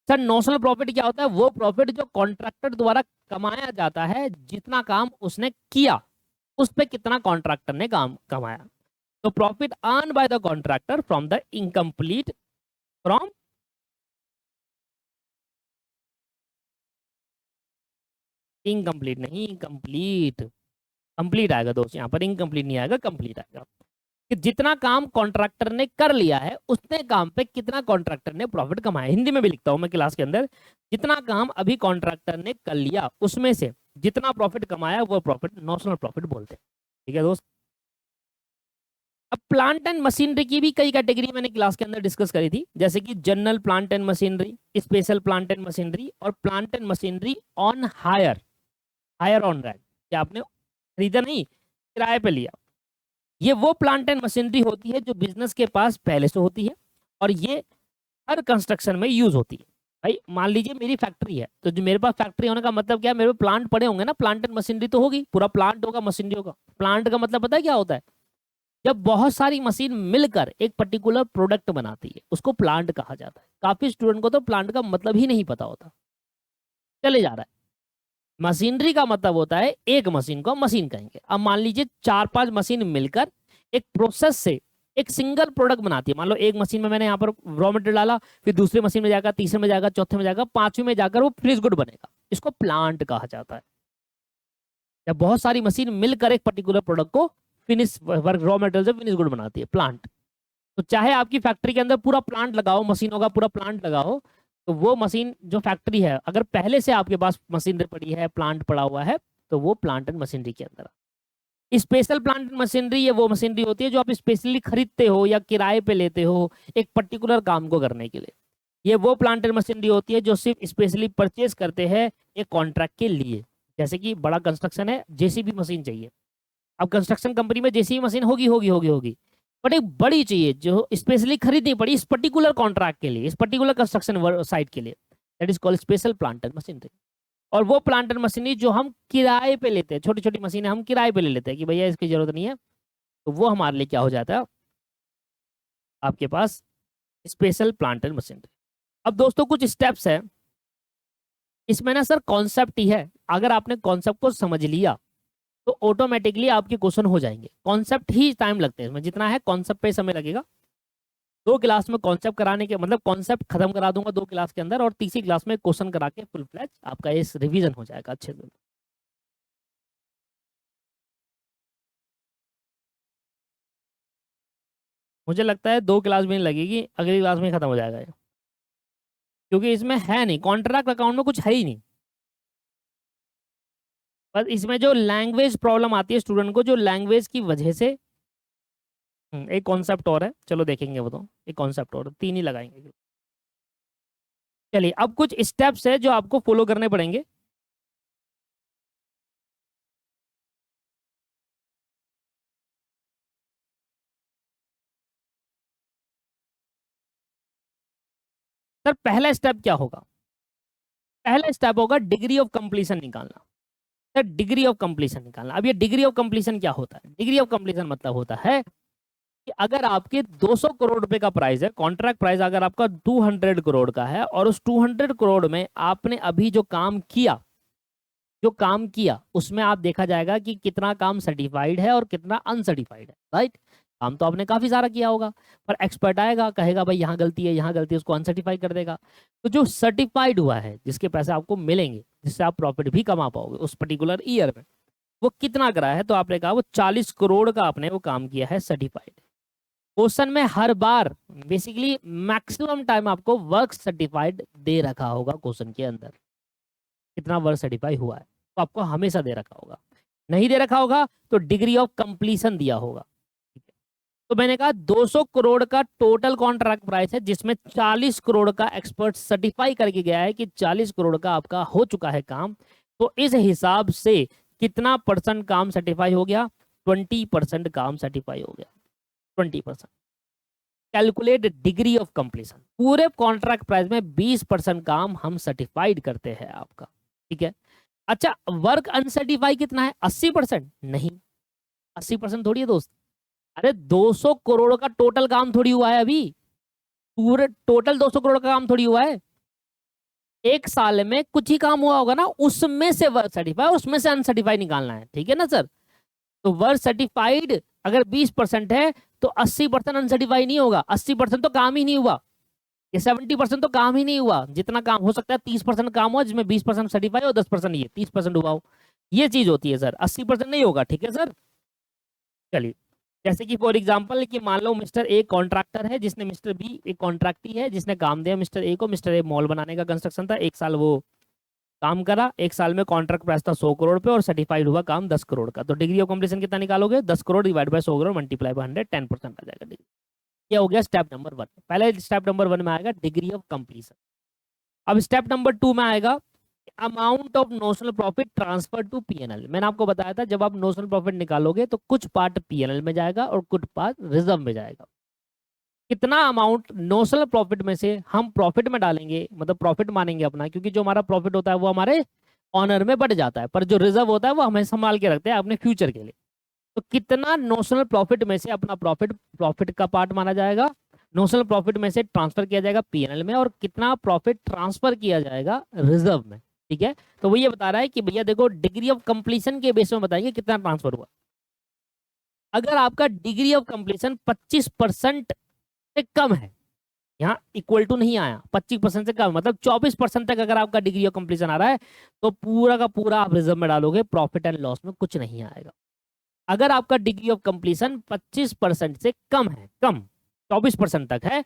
सर नोशनल प्रॉफिट क्या होता है? वो प्रॉफिट जो कॉन्ट्रैक्टर द्वारा कमाया जाता है, जितना काम उसने किया उस पे कितना कॉन्ट्रैक्टर ने काम कमाया। तो profit earn by the contractor from the incomplete, from incomplete नहीं, कंप्लीट, कंप्लीट आएगा दोस्त, यहाँ पर इनकम्प्लीट नहीं आएगा, कंप्लीट आएगा। कि जितना काम कॉन्ट्रैक्टर ने कर लिया है उतने काम पे कितना कॉन्ट्रैक्टर ने प्रॉफिट कमाया। हिंदी में भी लिखता हूं मैं क्लास के अंदर, जितना काम अभी कॉन्ट्रैक्टर ने कर लिया उसमें से जितना प्रॉफिट कमाया वो प्रॉफिट नोशनल प्रॉफिट बोलते हैं। ठीक है दोस्त। अब प्लांट एंड मशीनरी की भी कई कैटेगरी मैंने क्लास के अंदर डिस्कस करी थी, जैसे कि general plant and machinery, special plant and machinery, और plant and machinery on hire, hire on rent, क्या आपने खरीदा नहीं, किराए पे लिया। ये वो प्लांट एंड मशीनरी होती है जो बिजनेस के पास पहले से होती है और ये हर कंस्ट्रक्शन में यूज होती है। भाई मान लीजिए मेरी फैक्ट्री है, तो जो मेरे पास फैक्ट्री होने का मतलब क्या है, मेरे पास प्लांट पड़े होंगे ना, प्लांट एंड मशीनरी तो होगी, पूरा प्लांट होगा, मशीनरी होगा। प्लांट का मतलब पता है क्या होता है? जब बहुत सारी मशीन मिलकर एक पर्टिकुलर प्रोडक्ट बनाती है उसको प्लांट कहा जाता है। काफी स्टूडेंट को तो प्लांट का मतलब ही नहीं पता होता, चले जा रहा है। मशीनरी का मतलब होता है एक मशीन को मशीन कहेंगे। अब मान लीजिए 4-5 मशीन मिलकर एक प्रोसेस से एक सिंगल प्रोडक्ट बनाती है। मान लो एक मशीन में मैंने यहाँ पर रॉ मटेरियल डाला, फिर दूसरी मशीन में जाकर, तीसरे में जाकर, चौथे में जाकर, पांचवी में जाकर वो फिनिश गुड बनेगा। इसको प्लांट कहा जाता है। जब बहुत सारी मशीन मिलकर एक पर्टिकुलर प्रोडक्ट को फिनिश वर्क रॉ मटेरियल से फिनिश गुड बनाती है, प्लांट। तो चाहे आपकी फैक्ट्री के अंदर पूरा प्लांट लगाओ, मशीनों का पूरा प्लांट लगाओ, तो वो मशीन जो फैक्ट्री है, अगर पहले से आपके पास मशीनरी पड़ी है, प्लांट पड़ा हुआ है, तो वो प्लांट एंड मशीनरी के अंदर। स्पेशल प्लांट एंड मशीनरी ये वो मशीनरी होती है जो आप स्पेशली खरीदते हो या किराए पे लेते हो एक पर्टिकुलर काम को करने के लिए। ये वो प्लांट एंड मशीनरी होती है जो सिर्फ स्पेशली परचेज करते हैं एक कॉन्ट्रैक्ट के लिए। जैसे कि बड़ा कंस्ट्रक्शन है, जेसीबी मशीन चाहिए। अब कंस्ट्रक्शन कंपनी में जेसीबी मशीन होगी होगी होगी होगी, बट एक बड़ी चाहिए जो स्पेशली खरीदनी पड़ी इस पर्टिकुलर कॉन्ट्रैक्ट के लिए, इस पर्टिकुलर कंस्ट्रक्शन साइट के लिए, that is called special plant and machinery. और वो प्लांट एंड मशीनरी जो हम किराए पे लेते हैं, छोटी छोटी मशीनें हम किराए पे ले लेते हैं कि भैया इसकी जरूरत नहीं है, तो वो हमारे लिए क्या हो जाता है, आपके पास स्पेशल प्लांट एंड मशीनरी। अब दोस्तों कुछ स्टेप्स है इसमें ना सर, कॉन्सेप्ट ही है। अगर आपने कॉन्सेप्ट को समझ लिया तो ऑटोमेटिकली आपके क्वेश्चन हो जाएंगे। कॉन्सेप्ट ही टाइम लगते हैं इसमें, जितना है कॉन्सेप्ट पे समय लगेगा। 2 क्लास में कॉन्सेप्ट कराने के मतलब कॉन्सेप्ट खत्म करा दूंगा 2 क्लास के अंदर, और तीसरी क्लास में क्वेश्चन करा के फुल फ्लैज आपका इस रिवीजन हो जाएगा अच्छे से। मुझे लगता है 2 क्लास भी नहीं लगेगी, अगली क्लास में खत्म हो जाएगा ये, क्योंकि इसमें है नहीं, कॉन्ट्रैक्ट अकाउंट में कुछ है ही नहीं। बस इसमें जो लैंग्वेज प्रॉब्लम आती है स्टूडेंट को, जो लैंग्वेज की वजह से एक कॉन्सेप्ट और है, चलो देखेंगे वो तो, एक कॉन्सेप्ट और 3 ही लगाएंगे। चलिए अब कुछ स्टेप्स है जो आपको फॉलो करने पड़ेंगे। सर पहला स्टेप क्या होगा, पहला स्टेप होगा डिग्री ऑफ कंप्लीशन निकालना। सर डिग्री ऑफ कंप्लीशन निकालना। अब ये डिग्री ऑफ कंप्लीशन क्या होता है, डिग्री ऑफ कंप्लीशन मतलब होता है कि अगर आपके 200 करोड़ रुपए का प्राइस है, कॉन्ट्रैक्ट प्राइस अगर आपका 200 करोड़ का है, और उस 200 करोड़ में आपने अभी जो काम किया, उसमें आप देखा जाएगा कि कितना काम सर्टिफाइड है और कितना अनसर्टिफाइड है, राइट। काम तो आपने काफी सारा किया होगा, पर एक्सपर्ट आएगा कहेगा भाई यहाँ गलती है, यहाँ गलती है, उसको अनसर्टिफाई कर देगा। तो जो सर्टिफाइड हुआ है, जिसके पैसे आपको मिलेंगे, जिससे आप प्रॉफिट भी कमा पाओगे उस पर्टिकुलर ईयर में, वो कितना करा है, तो आपने कहा वो 40 करोड़ का आपने वो काम किया है सर्टिफाइड। क्वेश्चन में हर बार बेसिकली मैक्सिमम टाइम आपको वर्क सर्टिफाइड दे रखा होगा क्वेश्चन के अंदर, कितना वर्क सर्टिफाई हुआ है, तो आपको हमेशा दे रखा होगा। नहीं दे रखा होगा तो डिग्री ऑफ कंप्लीशन दिया होगा, ठीक है। तो मैंने कहा 200 करोड़ का टोटल कॉन्ट्रैक्ट प्राइस है, जिसमें 40 करोड़ का एक्सपर्ट सर्टिफाई करके गया है कि 40 करोड़ का आपका हो चुका है काम। तो इस हिसाब से कितना परसेंट काम सर्टिफाई हो गया, 20% काम सर्टिफाई हो गया, 20%। Calculate degree of completion. पूरे कॉन्ट्रैक्ट प्राइस में 20% काम हम सर्टिफाइड करते हैं आपका, ठीक है। अच्छा वर्क अनसर्टिफाई कितना है, 80%? नहीं, 80% थोड़ी है दोस्त। अरे 200 करोड़ का टोटल काम थोड़ी हुआ है अभी, पूरे टोटल 200 करोड़ का काम थोड़ी हुआ है। एक साल में कुछ ही काम हुआ होगा ना, उसमें से वर्क सर्टिफाई, उसमें से अनसर्टिफाइड निकालना है, ठीक है ना सर। तो वर्क सर्टिफाइड अगर 20% है तो 80% अनसर्टिफाइड नहीं होगा, 80% तो काम ही नहीं हुआ, ये 70% तो काम ही नहीं हुआ। जितना काम हो सकता है 30% काम हुआ, जिसमें 20% सर्टिफाई हो, 10% ये 30% हुआ हो, ये चीज होती है सर, 80% नहीं होगा, ठीक है सर। चलिए जैसे कि फॉर एग्जांपल कि मान लो मिस्टर ए कॉन्ट्रैक्टर है, जिसने मिस्टर बी एक कॉन्ट्रैक्टी है जिसने काम दिया मिस्टर ए को। मिस्टर ए मॉल बनाने का कंस्ट्रक्शन था, 1 साल वो काम करा, 1 साल में कॉन्ट्रैक्ट प्राइस था 100 करोड़ पे और सर्टिफाइड हुआ काम 10 करोड़ का। तो डिग्री ऑफ कंप्लीशन कितना निकालोगे, 10 crore divide by 100 crore multiply by 100, 10% आ जाएगा डिग्री। ये हो गया स्टेप नंबर 1। पहले स्टेप नंबर 1 में आएगा डिग्री ऑफ कंप्लीशन। अब स्टेप नंबर 2 में आएगा amount of notional profit transfer to PNL. मैंने आपको बताया था जब आप नोशनल प्रॉफिट निकालोगे तो कुछ पार्ट पीएनएल में जाएगा और कुछ पार्ट रिजर्व में जाएगा। कितना अमाउंट नोशनल प्रॉफिट में से हम प्रॉफिट में डालेंगे, मतलब प्रॉफिट मानेंगे अपना, क्योंकि जो हमारा प्रॉफिट होता है वो हमारे ऑनर में बढ़ जाता है, पर जो रिजर्व होता है वो हमें संभाल के रखते हैं अपने फ्यूचर के लिए। तो कितना नोशनल प्रॉफिट में से अपना प्रॉफिट का पार्ट माना जाएगा, नोशनल प्रॉफिट में से ट्रांसफर किया जाएगा पीएनएल में, और कितना प्रॉफिट ट्रांसफर किया जाएगा रिजर्व में। ठीक है, तो वो ये बता रहा है कि भैया देखो डिग्री ऑफ कंप्लीशन के बेस में बताएंगे कितना ट्रांसफर हुआ। अगर आपका डिग्री ऑफ कंप्लीशन 25% से कम है, यहाँ इक्वल टू नहीं आया, 25% से कम मतलब 24% तक अगर आपका डिग्री ऑफ कंप्लीशन आ रहा है तो पूरा का पूरा आप रिजर्व में डालोगे, प्रॉफिट एंड लॉस में कुछ नहीं आएगा। अगर आपका डिग्री ऑफ कंप्लीशन 25% से कम है, कम 24% तक है,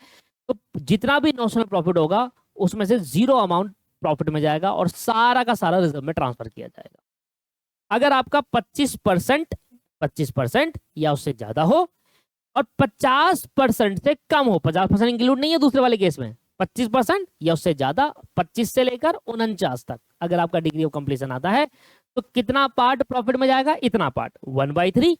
तो जितना भी नोशनल प्रॉफिट होगा उसमें से 0 अमाउंट प्रॉफिट में जाएगा और सारा का सारा रिजर्व में ट्रांसफर किया जाएगा। अगर आपका 25% या उससे ज्यादा हो और 50% से कम हो, 50% इंक्लूड नहीं है दूसरे वाले केस में, 25% या उससे ज्यादा, 25 से लेकर 49 तक अगर आपका डिग्री ऑफ कंप्लीशन आता है, तो कितना पार्ट प्रॉफिट में जाएगा, इतना part 1/3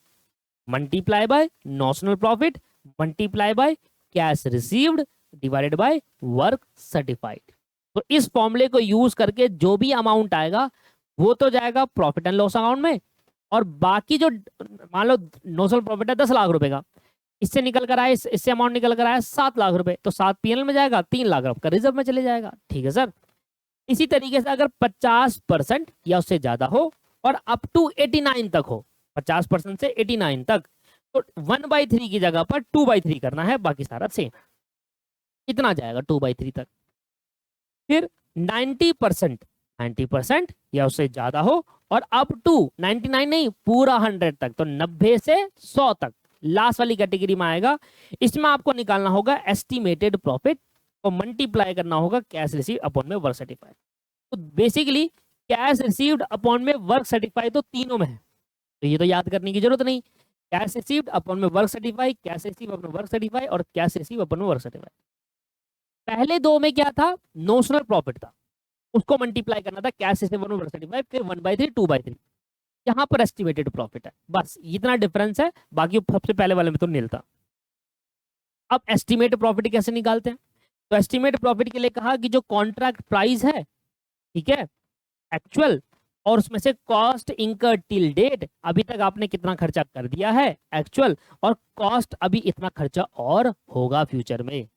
multiply by notional profit multiply by cash received divided by work certified. तो इस फॉर्मूले को यूज करके जो भी अमाउंट आएगा वो तो जाएगा प्रॉफिट एंड लॉस अकाउंट में, और बाकी जो मान लो नोशनल प्रॉफिट है 10 लाख रुपए का, इससे निकल कर आए, इससे अमाउंट निकल कर आया 7 लाख रुपए, तो 7 पीएनएल में जाएगा, 3 लाख आपका रिजर्व में चले जाएगा। ठीक है सर। इसी तरीके से अगर 50% या उससे ज्यादा हो और अप टू 89 तक हो, 50% से 89 तक, तो 1/3 की जगह पर 2/3 करना है, बाकी सारा सेम, इतना जाएगा 2/3 तक। फिर 90% या उससे ज्यादा हो और अप टू 99 नहीं पूरा 100 तक, तो 90 से 100 तक लास्ट वाली कैटेगरी में आएगा। इसमें आपको निकालना होगा एस्टिमेटेड प्रॉफिट और मल्टीप्लाई करना होगा कैश रिसीव अपॉन में वर्क सर्टिफाइड। तो बेसिकली कैश रिसीव्ड अपॉन में वर्क सर्टिफाइड तो तीनों में है, तो ये तो याद करने की जरूरत नहीं। कैश रिसीव्ड अपॉन में work certified, cash receive upon work certified और कैश रिसीव अपॉन में वर्क सर्टिफाइड। पहले दो में क्या था, नोशनल प्रॉफिट था, उसको मल्टीप्लाई करना था cash receive upon work certified, फिर 1/3 2/3। यहाँ पर एस्टिमेटेड प्रॉफिट है, बस इतना डिफरेंस है, बाकी सबसे पहले वाले में तो नील था। अब एस्टिमेटेड प्रॉफिट कैसे निकालते हैं, तो एस्टिमेटेड प्रॉफिट के लिए कहा कि जो कॉन्ट्रैक्ट प्राइस है, ठीक है, एक्चुअल, और उसमें से कॉस्ट इंकर टिल डेट, अभी तक आपने कितना खर्चा कर दिया है एक्चुअल, और कॉस्ट अभी इतना खर्चा और होगा फ्यूचर में।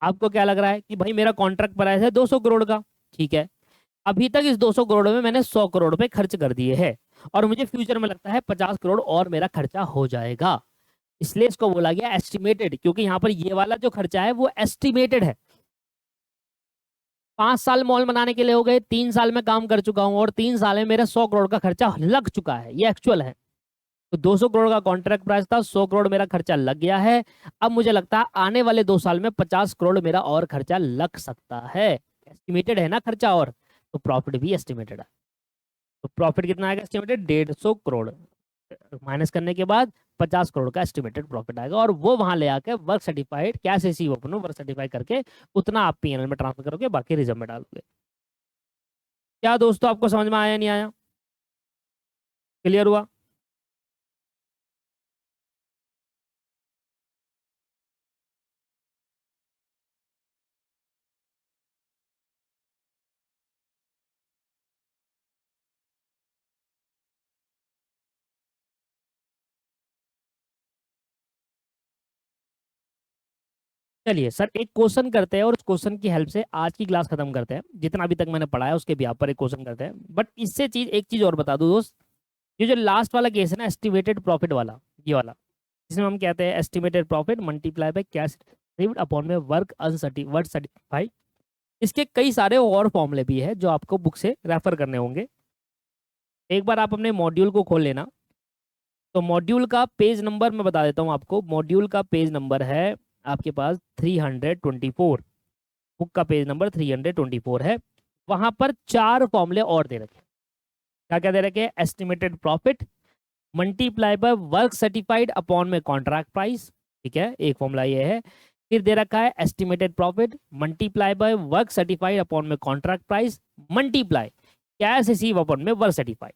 आपको क्या लग रहा है कि भाई मेरा कॉन्ट्रैक्ट प्राइस है 200 करोड़ का, ठीक है, अभी तक इस 200 करोड़ में मैंने 100 करोड़ रुपए खर्च कर दिए हैं और मुझे फ्यूचर में लगता है 50 करोड़ और मेरा खर्चा हो जाएगा, इसलिए इसको बोला गया एस्टिमेटेड, क्योंकि यहाँ पर ये वाला जो खर्चा है वो एस्टिमेटेड है। 5 साल मॉल बनाने के लिए हो गए, 3 साल में काम कर चुका हूं और 3 साल में मेरा 100 करोड़ का खर्चा लग चुका है, ये एक्चुअल है। तो 200 करोड़ का कॉन्ट्रैक्ट प्राइस था, 100 करोड़ मेरा खर्चा लग गया है, अब मुझे लगता है आने वाले 2 साल में 50 करोड़ मेरा और खर्चा लग सकता है, एस्टिमेटेड है ना खर्चा, और तो प्रॉफिट भी एस्टिमेटेड है। तो प्रॉफिट कितना आएगा एस्टिमेटेड, 150 करोड़ माइनस करने के बाद 50 करोड़ का एस्टिमेटेड प्रॉफिट आएगा, और वो वहां ले आके वर्क सर्टिफाइड कैश रिसीव अपन वर्क सर्टिफाइड करके उतना आप पीएनएल में ट्रांसफर करोगे, बाकी रिजर्व में डालोगे। क्या दोस्तों आपको समझ में आया नहीं आया, क्लियर हुआ? चलिए सर एक क्वेश्चन करते हैं और उस क्वेश्चन की हेल्प से आज की क्लास खत्म करते हैं, जितना अभी तक मैंने पढ़ा है उसके भी पर एक क्वेश्चन करते हैं। बट इससे एक चीज और बता दूं दोस्त, ये जो लास्ट वाला केस है ना एस्टिमेटेड प्रॉफिट वाला, ये वाला जिसमें हम कहते हैं estimated profit multiply by cash received upon में वर्क सर्टिफाइड, इसके कई सारे और फॉर्मूले भी है जो आपको बुक से रेफर करने होंगे। एक बार आप अपने मॉड्यूल को खोल लेना, तो मॉड्यूल का पेज नंबर मैं बता देता हूँ आपको, मॉड्यूल का पेज नंबर है आपके पास 324, बुक का पेज नंबर 324 है। वहां पर 4 फॉर्मूले और दे रखे, क्या क्या दे रखे, estimated profit multiply by work certified upon में कॉन्ट्रैक्ट प्राइस, ठीक है, एक फॉर्मूला ये है। फिर दे रखा है estimated profit multiply by work certified upon में contract price multiply cash receive upon में वर्क सर्टिफाइड,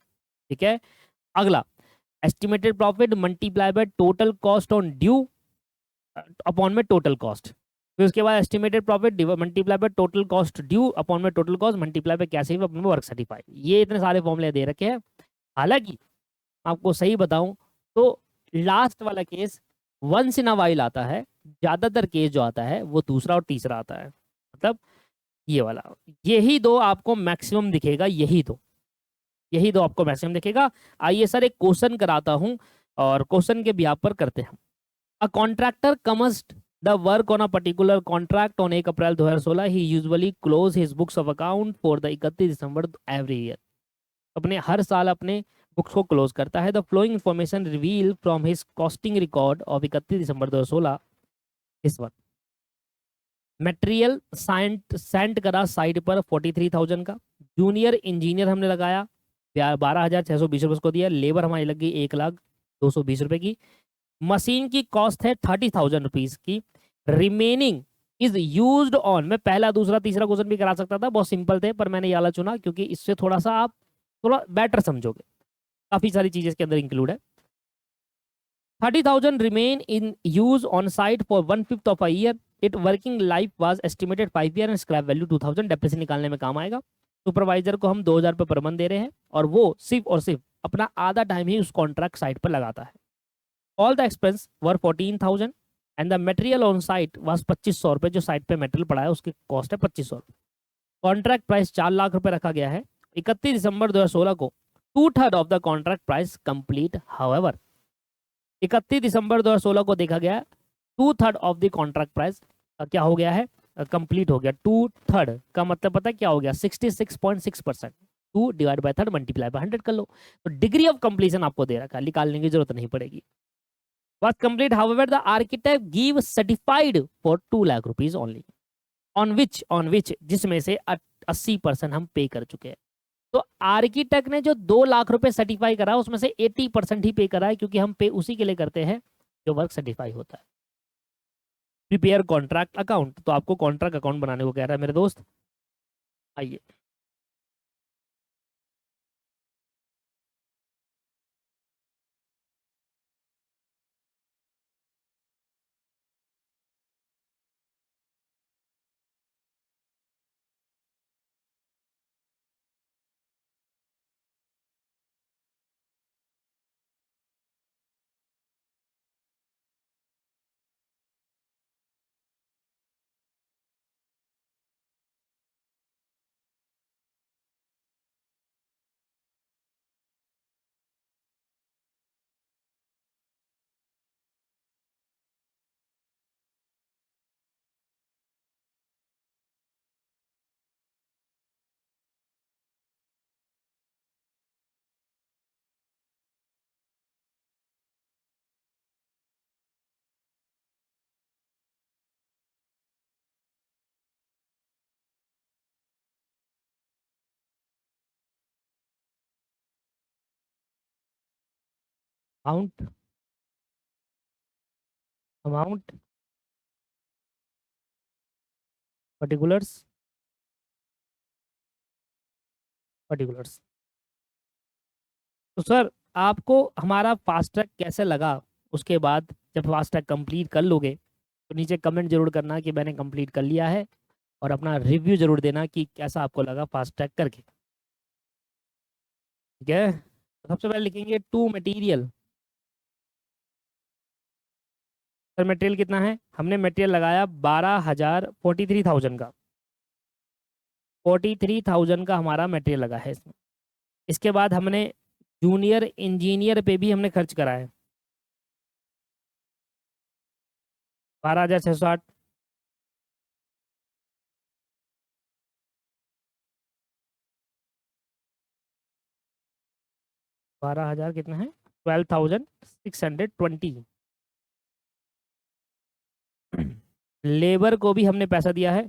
ठीक है। अगला estimated profit multiply by total cost on due upon में टोटल कॉस्ट, फिर उसके बाद estimated profit multiply by total cost due upon में total cost multiply by cash receive upon में वर्क सर्टिफाइड। ये इतने सारे फॉर्मूले दे रखे हैं। हालांकि आपको सही बताऊं तो लास्ट वाला case once in a while आता है, ज्यादातर केस जो आता है वो दूसरा और तीसरा आता है, मतलब ये वाला, यही दो आपको मैक्सिमम दिखेगा, यही दो आपको मैक्सिमम दिखेगा। आइए सर एक क्वेश्चन कराता हूं और क्वेश्चन के बिहाफ पर करते हैं। A contractor commenced the work on a particular contract on 1 April 2016, he usually close his books of account for the 31 December every year. अपने हर साल अपने बुक्स को क्लोज करता है। The following information reveal from his costing record of 31 December 2016 इस वक्त। Material Saint करा साइट पर 43,000 का। जूनियर इंजीनियर हमने लगाया 12,620 रुपये उसको दिया। लेबर हमारी लग गई 1,02,20 रुपये की। मशीन की कॉस्ट है 30,000 रुपीज की। रिमेनिंग इज यूज्ड ऑन, मैं पहला दूसरा तीसरा क्वेश्चन भी करा सकता था, बहुत सिंपल थे, पर मैंने ये वाला चुना क्योंकि इससे थोड़ा सा आप थोड़ा बेटर समझोगे, काफी सारी चीजें इसके अंदर इंक्लूड है। 30,000 remain in use on site for 1/5 of a year. It working life was estimated 5 year and scrap value 2,000। Depreciation निकालने में काम आएगा। सुपरवाइजर को हम 2,000 रुपये पर मंथ दे रहे हैं और वो सिर्फ और सिर्फ अपना आधा टाइम ही उस कॉन्ट्रैक्ट साइट पर लगाता है। All the expense were 14,000 and the material on site was 2,500 रुपये। जो साइट पे मटेरियल पड़ा है उसकी कॉस्ट है 2,500 रुपये। कॉन्ट्रैक्ट प्राइस 4 लाख रुपए रखा गया है। 31 दिसंबर 2016 को 2/3 of the contract price complete. However 31 December 2016 को देखा गया 2/3 ऑफ द कॉन्ट्रैक्ट प्राइस क्या हो गया है, कंप्लीट हो गया। 2/3 का मतलब पता है क्या हो गया, 66.6%। 2 डिवाइड बाय 3 मल्टीप्लाई बाय 100 कर लो, तो डिग्री ऑफ कंप्लीशन आपको दे रखा है, निकालने की जरूरत नहीं पड़ेगी। Was complete, however, the architect give certified for 2 lakh rupees only, on which जिसमें से 80% हम पे कर चुके हैं। तो आर्किटेक्ट ने जो 2 लाख रुपए सर्टिफाई करा उसमें से 80% ही पे करा है, क्योंकि हम पे उसी के लिए करते हैं जो वर्क सर्टिफाई होता है। प्रिपेयर कॉन्ट्रैक्ट अकाउंट, तो आपको कॉन्ट्रैक्ट अकाउंट बनाने को कह रहा है मेरे दोस्त। आइए अमाउंट, अमाउंट पर्टिकुलर्स, पर्टिकुलर्स। तो सर आपको हमारा फास्ट ट्रैक कैसे लगा, उसके बाद जब फास्ट ट्रैक कंप्लीट कर लोगे तो नीचे कमेंट जरूर करना कि मैंने कंप्लीट कर लिया है, और अपना रिव्यू जरूर देना कि कैसा आपको लगा फास्ट ट्रैक करके। ठीक है, तो सबसे पहले लिखेंगे टू मटेरियल। सर मटेरियल कितना है, हमने मटेरियल लगाया 12,000, 43,000 का, 43,000 का हमारा मटेरियल लगा है इसमें। इसके बाद हमने जूनियर इंजीनियर पे भी हमने खर्च करा है 12,608। 12,000 कितना है, 12,620। लेबर को भी हमने पैसा दिया है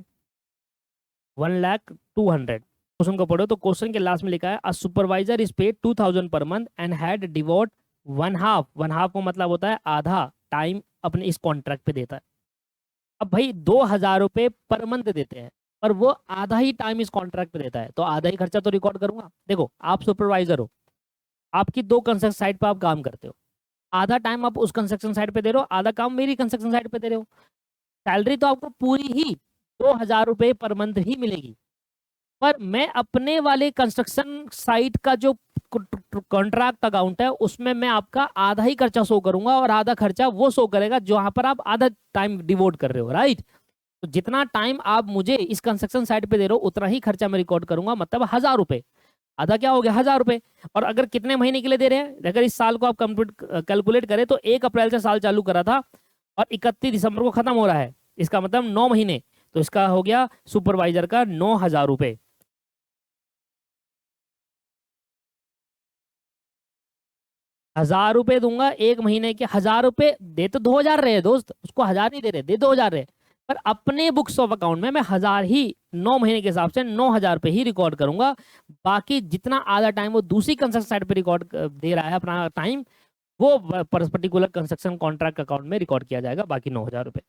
1,02,000। क्वेश्चन को पढ़ो तो क्वेश्चन के लास्ट में लिखा है a supervisor is paid 2,000 per month and had devote one half को मतलब होता है आधा टाइम अपने इस कॉन्ट्रैक्ट पे देता है। अब भाई 2,000 रुपये पर मंथ देते हैं, पर वो आधा ही टाइम इस कॉन्ट्रैक्ट पे देता है, तो आधा ही खर्चा तो रिकॉर्ड करूंगा। देखो आप सुपरवाइजर हो, आपकी 2 कंस्ट्रक्शन साइट पे आप काम करते हो, आधा टाइम आप उस कंस्ट्रक्शन साइट पे दे रहे हो, आधा काम मेरी कंस्ट्रक्शन साइट पे दे रहे हो। सैलरी तो आपको पूरी ही 2,000 रुपये पर मंथ ही मिलेगी, पर मैं अपने वाले कंस्ट्रक्शन साइट का जो कॉन्ट्रैक्ट अकाउंट है उसमें मैं आपका आधा ही खर्चा शो करूंगा और आधा खर्चा वो शो करेगा जहां पर आप आधा टाइम डिवोट कर रहे हो, राइट। तो जितना टाइम आप मुझे इस कंस्ट्रक्शन साइट पे दे रहे हो उतना ही खर्चा मैं रिकॉर्ड करूंगा, मतलब 1000 रुपए। आधा क्या हो गया, 1000 रुपए। और अगर कितने महीने के लिए दे रहे हैं, अगर इस साल को आप कंप्लीट कैलकुलेट करें तो 1 अप्रैल से साल चालू करा था और 31 दिसंबर को खत्म हो रहा है, इसका मतलब 9 महीने। तो इसका हो गया सुपरवाइजर का 9000 रुपए। 1000 रुपए दूंगा 1 महीने के, 1000 रुपए दे तो 2000 रहे दोस्त, उसको 1000 नहीं दे रहे, दे 2000 रहे। पर अपने बुक्स ऑफ अकाउंट में मैं 1000 ही 9 महीने के हिसाब से 9000 पे ही रिकॉर्ड करूंगा। बाकी जितना आधा टाइम वो दूसरी कंस्ट्रक्शन साइट पे रिकॉर्ड दे रहा है अपना टाइम, वो पर्टिकुलर कंस्ट्रक्शन कॉन्ट्रैक्ट अकाउंट में रिकॉर्ड किया जाएगा, बाकी 9000 रुपए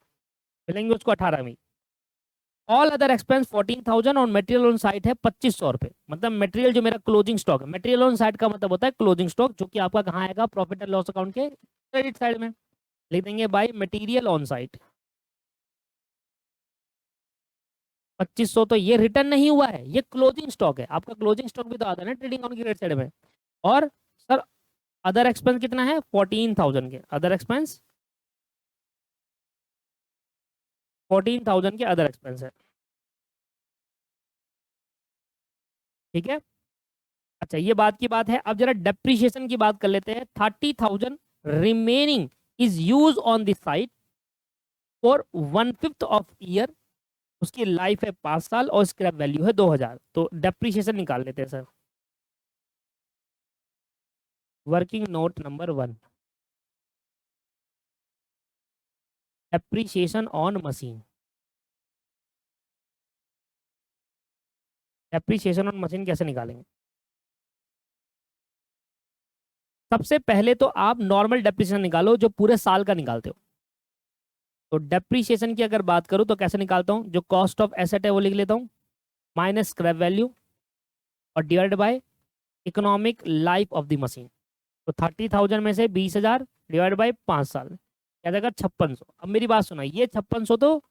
मिलेंगे उसको 18 में। ऑल अदर एक्सपेंस 14,000 और मटेरियल ऑन साइट है 2500 रुपए। मतलब मटेरियल जो मेरा क्लोजिंग स्टॉक है, मटेरियल ऑन साइट का मतलब होता है क्लोजिंग स्टॉक, जो कि आपका कहाँ आएगा, प्रॉफिट एंड लॉस अकाउंट के क्रेडिट साइड में। लिख देंगे बाय मटेरियल ऑन साइट। 2500 तो ये रिटर्न नहीं हुआ है, ये क्लोजिंग स्टॉक है। आपका क्लोजिंग स्टॉक भी तो आता है ना ट्रेडिंग अकाउंट की क्रेडिट साइड में। और सर अदर एक्सपेंस कितना है, 14,000 के अदर एक्सपेंस, 14,000 के अदर एक्सपेंस है, ठीक है। अच्छा ये बात की बात है, अब जरा डेप्रिसिएशन की बात कर लेते हैं। 30,000 remaining is use on this site for 1/5 of year. उसकी लाइफ है 5 साल और स्क्रैप वैल्यू है 2000। तो डेप्रिसिएशन निकाल लेते हैं sir. Working note number 1, depreciation on machine. Depreciation on machine कैसे निकालेंगे? सबसे पहले तो आप नॉर्मल डेप्रिसिएशन निकालो जो पूरे साल का निकालते हो। तो डेप्रिसिएशन की अगर बात करूं तो कैसे निकालता हूं, जो कॉस्ट ऑफ एसेट है वो लिख लेता हूं, माइनस स्क्रैप वैल्यू और divide by economic life of the machine. तो 30,000 में से 20,000 डिवाइड बाय 5 साल क्या जाएगा, 5600। अब मेरी बात सुना, ये 5600 तो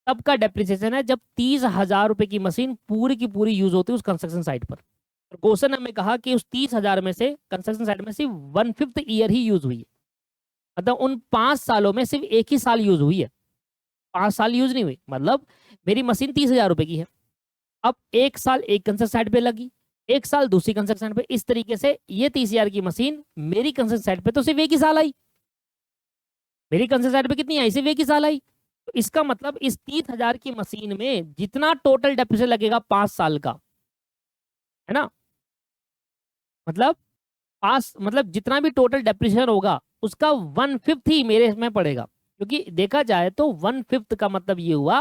तब का डेप्रिसिएशन है जब 30,000 रुपए की मशीन पूरी की पूरी यूज होती है उस कंस्ट्रक्शन साइट पर। और क्वेश्चन ने हमें कहा कि उस 30,000 में से कंस्ट्रक्शन साइट में सिर्फ 1/5 ईयर ही यूज हुई है, मतलब उन 5 सालों में सिर्फ एक ही साल यूज हुई है, 5 साल यूज नहीं हुई। मतलब मेरी मशीन 30,000 रुपए की है, अब 1 साल एक कंस्ट्रक्शन साइट पे लगी, 1 साल दूसरी कंस्ट्रक्शन साइट पे, इस तरीके से ये 30,000 की मशीन मेरी कंस्ट्रक्शन साइट पे तो सिर्फ एक ही साल आई। मेरी कंस्ट्रक्शन साइट पे कितनी आई, सिर्फ एक ही साल आई। तो इसका मतलब इस 30,000 की मशीन में जितना टोटल डेप्रिसिएशन लगेगा 5 साल का, है ना, मतलब पास, मतलब जितना भी टोटल डेप्रिसिएशन होगा उसका 1/5 ही मेरे में पड़ेगा। क्योंकि देखा जाए तो 1/5 का मतलब ये हुआ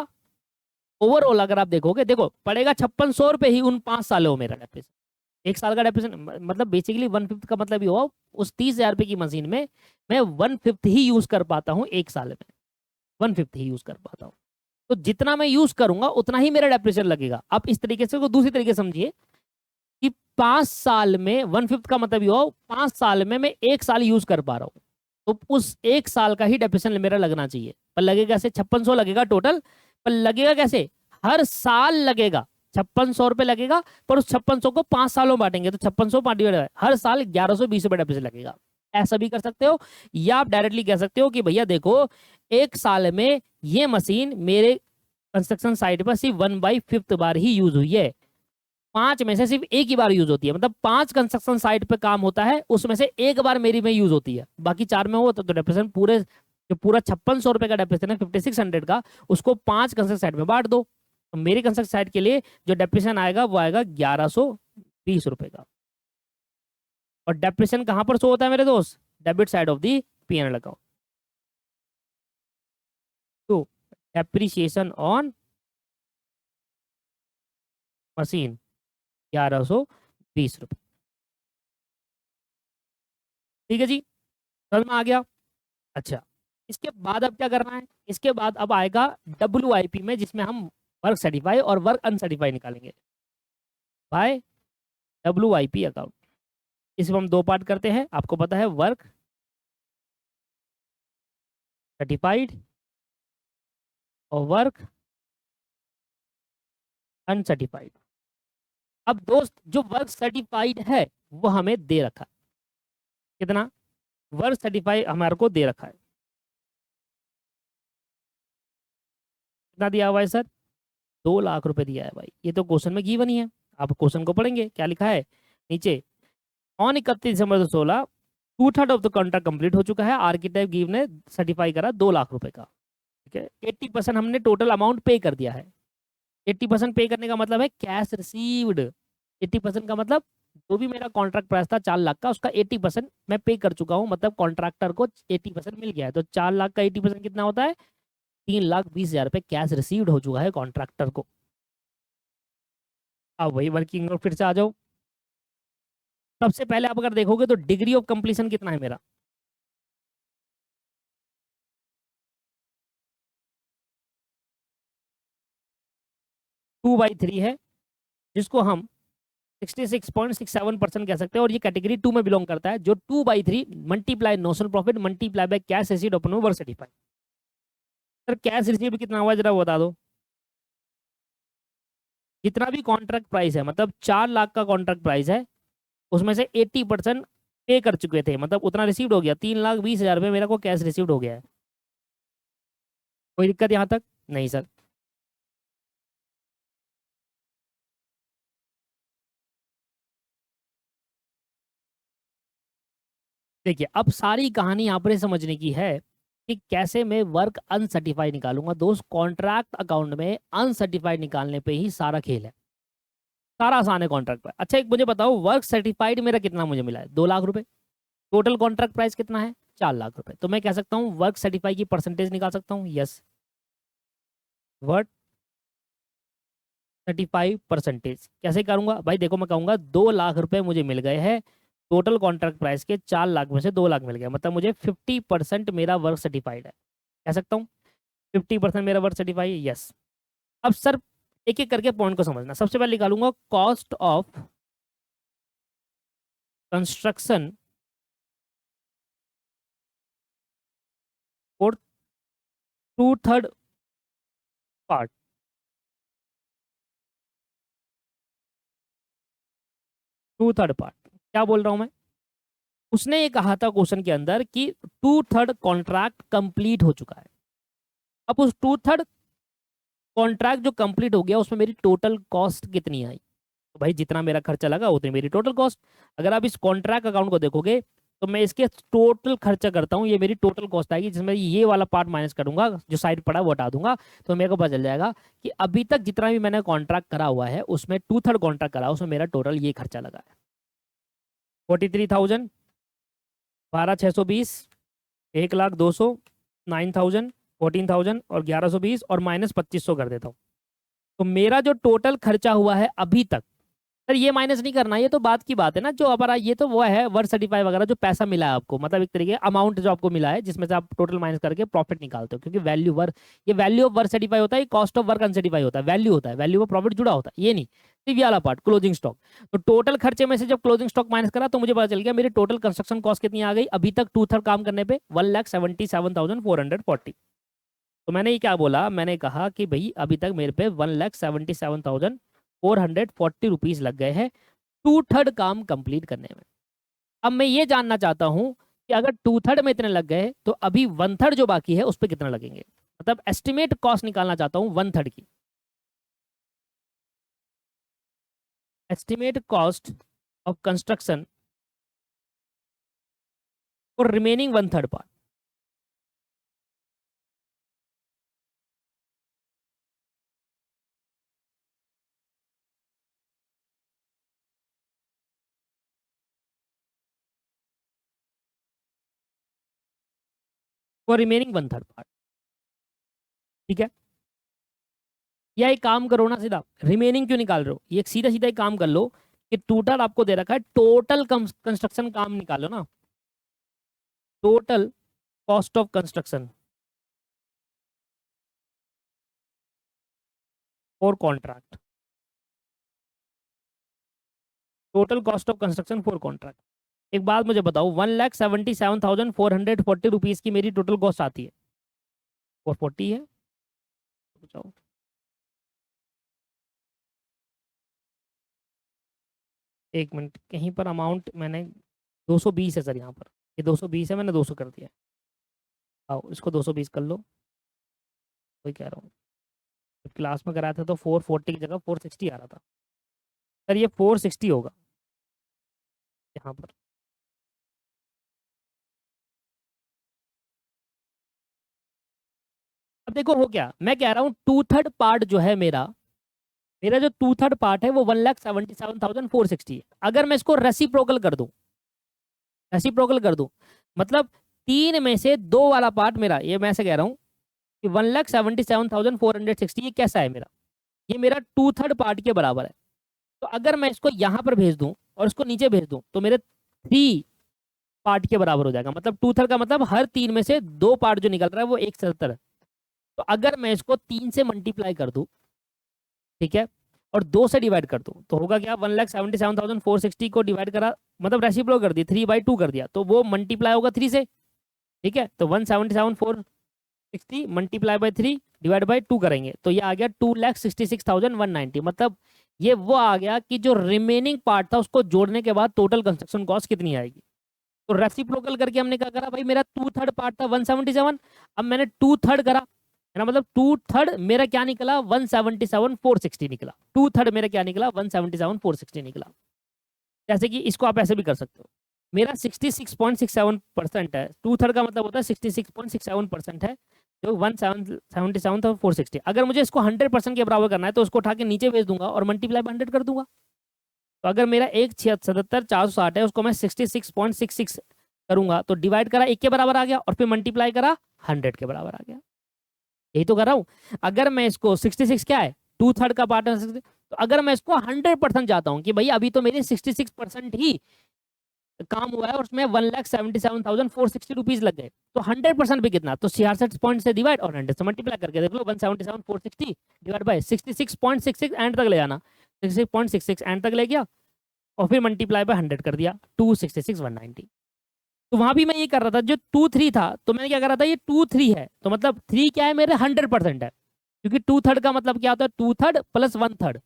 ओवरऑल, अगर आप देखोगे, देखो पड़ेगा 5600 रुपए ही उन 5 सालों में मेरा डेप्रिसिएशन। एक साल का डेप्रिसिएशन मतलब बेसिकली 1/5 का मतलब ये हुआ उस 30,000 रुपए की मशीन में मैं 1/5 ही यूज कर पाता हूँ एक साल में, 1/5 ही यूज कर पाता हूँ। तो जितना मैं यूज करूंगा उतना ही मेरा डेप्रिसिएशन लगेगा। आप इस तरीके से को दूसरी तरीके से समझिए कि 5 साल में 1/5 का मतलब ये हो 5 साल में मैं एक साल यूज कर पा रहा हूँ, तो उस एक साल का ही डेप्रिसिएशन मेरा लगना चाहिए। पर लगेगा कैसे, 5600 लगेगा टोटल, पर लगेगा कैसे, हर साल लगेगा 5600 रुपए लगेगा, पर उस 5600 को 5 सालों में बांटेंगे तो 5600 हर साल 1120 रुपए डेप्रिसिएशन लगेगा। ऐसा भी कर सकते हो, या आप डायरेक्टली कह सकते हो कि भैया देखो एक साल में ये मशीन मेरे कंस्ट्रक्शन साइट पर सिर्फ 1/5 बार ही यूज हुई है, 5 में से सिर्फ एक ही बार यूज होती है। मतलब 5 कंस्ट्रक्शन साइट पे काम होता है, उसमें से एक बार मेरी में यूज होती है, बाकी 4 में हो तो डेप्रिसिएशन पूरे, जो पूरा 5600 रुपए का डेप्रिसिएशन है 5600 का, उसको 5 कंस्ट्रक्शन साइट में बांट दो। तो मेरी कंस्ट्रक्शन साइट के लिए जो डेप्रिसिएशन आएगा वो आएगा 1120 रुपए का। और डेप्रिसिएशन कहां पर शो होता है मेरे दोस्त, debit side of the P&L account. तो डेप्रिसिएशन ऑन मशीन 1120 रुपए, ठीक है जी, समझ में आ गया। अच्छा इसके बाद अब क्या करना है, इसके बाद अब आएगा WIP में, जिसमें हम वर्क सर्टिफाई और वर्क अनसर्टिफाई निकालेंगे बाय WIP अकाउंट। इसमें हम 2 पार्ट करते हैं, आपको पता है, वर्क सर्टिफाइड और वर्क अनसर्टिफाइड। अब दोस्त जो वर्क सर्टिफाइड है वो हमें दे रखा है। कितना? 135 हमारे को दे रखा है। कितना दिया हुआ है सर? 2 लाख रुपए दिया है भाई। ये तो क्वेश्चन में गिवन ही है। आप क्वेश्चन को पढ़ेंगे क्या लिखा है नीचे। On 31 December 2016 2/3 of the contract complete हो चुका है। आर्किटेक्ट गिव ने सर्टिफाई करा 2 लाख रुपए का। ठीक है, 80% हमने टोटल अमाउंट पे कर दिया है। 80% पे करने का मतलब है कैश रिसीव्ड। 80% का मतलब जो भी मेरा कॉन्ट्रैक्ट प्राइस था 4 लाख का, उसका 80% मैं पे कर चुका हूँ, मतलब कॉन्ट्रैक्टर को 80% मिल गया है। तो 4 लाख का 80% कितना होता है? 3,20,000 रुपये कैश रिसीव्ड हो चुका है कॉन्ट्रैक्टर को। अब वही वर्किंग और फिर से आ जाओ। सबसे पहले आप अगर देखोगे तो डिग्री ऑफ कंप्लीशन कितना है मेरा? 2/3 है, जिसको हम 66.67% कह सकते हैं। और ये कैटेगरी 2 में बिलोंग करता है, जो 2/3 multiply notional profit multiply by cash received upon work certified. Sir cash received कितना हुआ जरा बता दो। जितना भी कॉन्ट्रैक्ट प्राइस है, मतलब 4 लाख का कॉन्ट्रैक्ट प्राइस है, उसमें से 80% पे कर चुके थे, मतलब उतना रिसीव्ड हो गया। 3,20,000 रुपये मेरा को कैश रिसीव्ड हो गया है। कोई दिक्कत यहाँ तक? नहीं सर। देखिए, अब सारी कहानी यहाँ पर समझने की है कि कैसे मैं वर्क अनसर्टिफाइड निकालूंगा। दोस्त, कॉन्ट्रैक्ट अकाउंट में अनसर्टिफाइड निकालने पे ही सारा खेल है। सारा आसान है कॉन्ट्रैक्ट पर। अच्छा, एक मुझे बताओ, वर्क सर्टिफाइड मेरा कितना मुझे मिला है? 2 लाख रुपए। टोटल कॉन्ट्रैक्ट प्राइस कितना है? 4 लाख रुपए। तो मैं कह सकता हूँ वर्क सर्टिफाई की परसेंटेज निकाल सकता हूँ। Yes, work 35%। कैसे करूंगा भाई? देखो, मैं कहूंगा 2 लाख रुपए मुझे मिल गए हैं। टोटल कॉन्ट्रैक्ट प्राइस के 4 लाख में से 2 लाख मिल गया, मतलब मुझे 50% मेरा वर्क सर्टिफाइड है। कह सकता हूँ 50% मेरा वर्क सर्टिफाइड है। यस। अब सर एक एक करके पॉइंट को समझना। सबसे पहले निकालूंगा cost of construction for 2/3 part. 2/3 part क्या बोल रहा हूं मैं? उसने ये कहा था क्वेश्चन के अंदर कि 2/3 कॉन्ट्रैक्ट कंप्लीट हो चुका है। अब उस 2/3 कॉन्ट्रैक्ट जो कंप्लीट हो गया, उसमें मेरी टोटल कॉस्ट कितनी आई? तो भाई जितना मेरा खर्चा लगा उतनी मेरी टोटल कॉस्ट। अगर आप इस कॉन्ट्रैक्ट अकाउंट को देखोगे तो मैं इसके टोटल खर्चा करता हूँ, ये मेरी टोटल कॉस्ट आएगी, जिसमें ये वाला पार्ट माइनस करूंगा, जो साइड पड़ा वो हटा दूंगा। तो मेरे को पता चल जाएगा कि अभी तक जितना भी मैंने कॉन्ट्रैक्ट करा हुआ है, उसमें 2/3 कॉन्ट्रैक्ट करा, उसमें मेरा टोटल ये खर्चा लगा है। 43,000, 12,620, 1,02,000, 9,000, 14,000 और 1,120 और माइनस 2,500 कर देता हूँ। तो मेरा जो टोटल खर्चा हुआ है अभी तक, सर ये माइनस नहीं करना, ये तो बात की बात है ना। जो हमारा ये तो वो है वर्क सर्टिफाई वगैरह, जो पैसा मिला है आपको, मतलब एक तरीके अमाउंट जो आपको मिला है, जिसमें से आप टोटल माइनस करके प्रॉफिट निकालते हो। क्योंकि वैल्यू वर्क, ये वैल्यू ऑफ वर्क सर्टिफाई होता है, कॉस्ट ऑफ वर्क अनसर्टिफाई होता है। वैल्यू होता है, वैल्यू ऑफ प्रॉफिट जुड़ा होता है, ये नहीं। सिर्फ ये वाला पार्ट क्लोजिंग स्टॉक। तो टोटल खर्चे में से जब क्लोजिंग स्टॉक माइनस करा, तो मुझे पता चल गया मेरी टोटल कंस्ट्रक्शन कॉस्ट कितनी आ गई अभी तक 2/3 काम करने पे? 1,77,440। तो मैंने ये क्या बोला? मैंने कहा कि भाई अभी तक मेरे पे 1,77,440 रुपीज लग गए हैं 2/3 काम कंप्लीट करने में। अब मैं ये जानना चाहता हूं कि अगर 2/3 में इतने लग गए, तो अभी 1/3 जो बाकी है उस पर कितना लगेंगे। मतलब एस्टिमेट कॉस्ट निकालना चाहता हूं 1/3 की। Estimate cost of construction for remaining 1/3 part. For remaining 1/3 part. ठीक है, या एक काम करो ना, सीधा रिमेनिंग क्यों निकाल रहे हो? ये सीधा सीधा एक काम कर लो कि टोटल आपको दे रखा है, टोटल कंस्ट्रक्शन काम निकालो ना। Total cost of construction for contract. Total cost of construction for contract. एक बात मुझे बताओ, 1,77,440 की मेरी टोटल कॉस्ट आती है, 440 है। बताओ। एक मिनट, कहीं पर अमाउंट मैंने 220 है सर, यहाँ पर ये 220 है, मैंने 200 कर दिया है। आओ इसको 220 कर लो, वही कह रहा हूँ। जब क्लास में कराया था तो 440 की जगह 460 आ रहा था सर, ये 460 होगा यहाँ पर। अब देखो हो क्या, मैं कह रहा हूँ 2/3 पार्ट जो है मेरा, मेरा जो 2/3 पार्ट है वो 1,77,460 है। अगर मैं इसको रेसिप्रोकल कर दूं, रेसिप्रोकल कर दूं मतलब 3 में से 2 वाला पार्ट मेरा, ये मैं ऐसे कह रहा हूँ कि 1,77,460 ये कैसा है मेरा, ये मेरा 2/3 पार्ट के बराबर है। तो अगर मैं इसको यहाँ पर भेज दूं और इसको नीचे भेज दूं तो मेरे 3 पार्ट के बराबर हो जाएगा। मतलब 2/3 का मतलब हर 3 में से 2 पार्ट जो निकल रहा है वो 177 है। तो अगर मैं इसको 3 से मल्टीप्लाई कर दूं, ठीक है, और 2 से डिवाइड कर दूं तो होगा क्या, 1,77,460 को डिवाइड करा, मतलब रेसिप्रोकल कर दी, 3/2 कर दिया तो वो मल्टीप्लाई होगा 3 से, ठीक है। तो 1,77,460 मल्टीप्लाई बाय 3 डिवाइड बाय 2 करेंगे तो ये आ गया 2,66,190। मतलब ये वो आ गया कि जो रिमेनिंग पार्ट था उसको जोड़ने के बाद टोटल कंस्ट्रक्शन कॉस्ट कितनी आएगी। तो रेसिप्रोकल करके हमने क्या करा भाई, मेरा 2/3 पार्ट था 177, अब मैंने 2/3 करा, है ना, मतलब 2/3 मेरा क्या निकला 177,460 निकला, 2/3 मेरा क्या निकला 177,460 निकला। जैसे कि इसको आप ऐसे भी कर सकते हो, मेरा 66.67% है, 2/3 का मतलब होता है 66.67% है, जो 177,460। अगर मुझे इसको 100% के बराबर करना है तो उसको उठा के नीचे भेज दूंगा और मल्टीप्लाई बाय 100 कर दूंगा। तो अगर मेरा 1,77,460 है उसको मैं 66.66 करूंगा तो डिवाइड करा 1 के बराबर आ गया और फिर मल्टीप्लाई करा 100 के बराबर आ गया। यही तो कर रहा हूं। अगर मैं इसको 66 क्या है, 2/3 का पार्ट है 66, तो अगर मैं इसको 100% जाता हूँ कि भाई अभी तो मेरे 66% ही काम हुआ है और उसमें 1,77,460 रुपीज लग गए, तो 100% पे कितना, तो 66 पॉइंट से डिवाइड और 100 से मल्टीप्लाई करके देख लो, 1,77,460 डिवाइड बाय 66.66 एंड तक ले जाना, 66.66 एंड तक ले गया और फिर मल्टीप्लाई बाय 100 कर दिया, 266,190। तो वहां भी मैं ये कर रहा था, जो 2/3 था तो मैंने क्या कर रहा था, ये 2/3 है तो मतलब 3 क्या है मेरे 100% है, क्योंकि 2/3 का मतलब क्या होता है 2/3 प्लस 1/3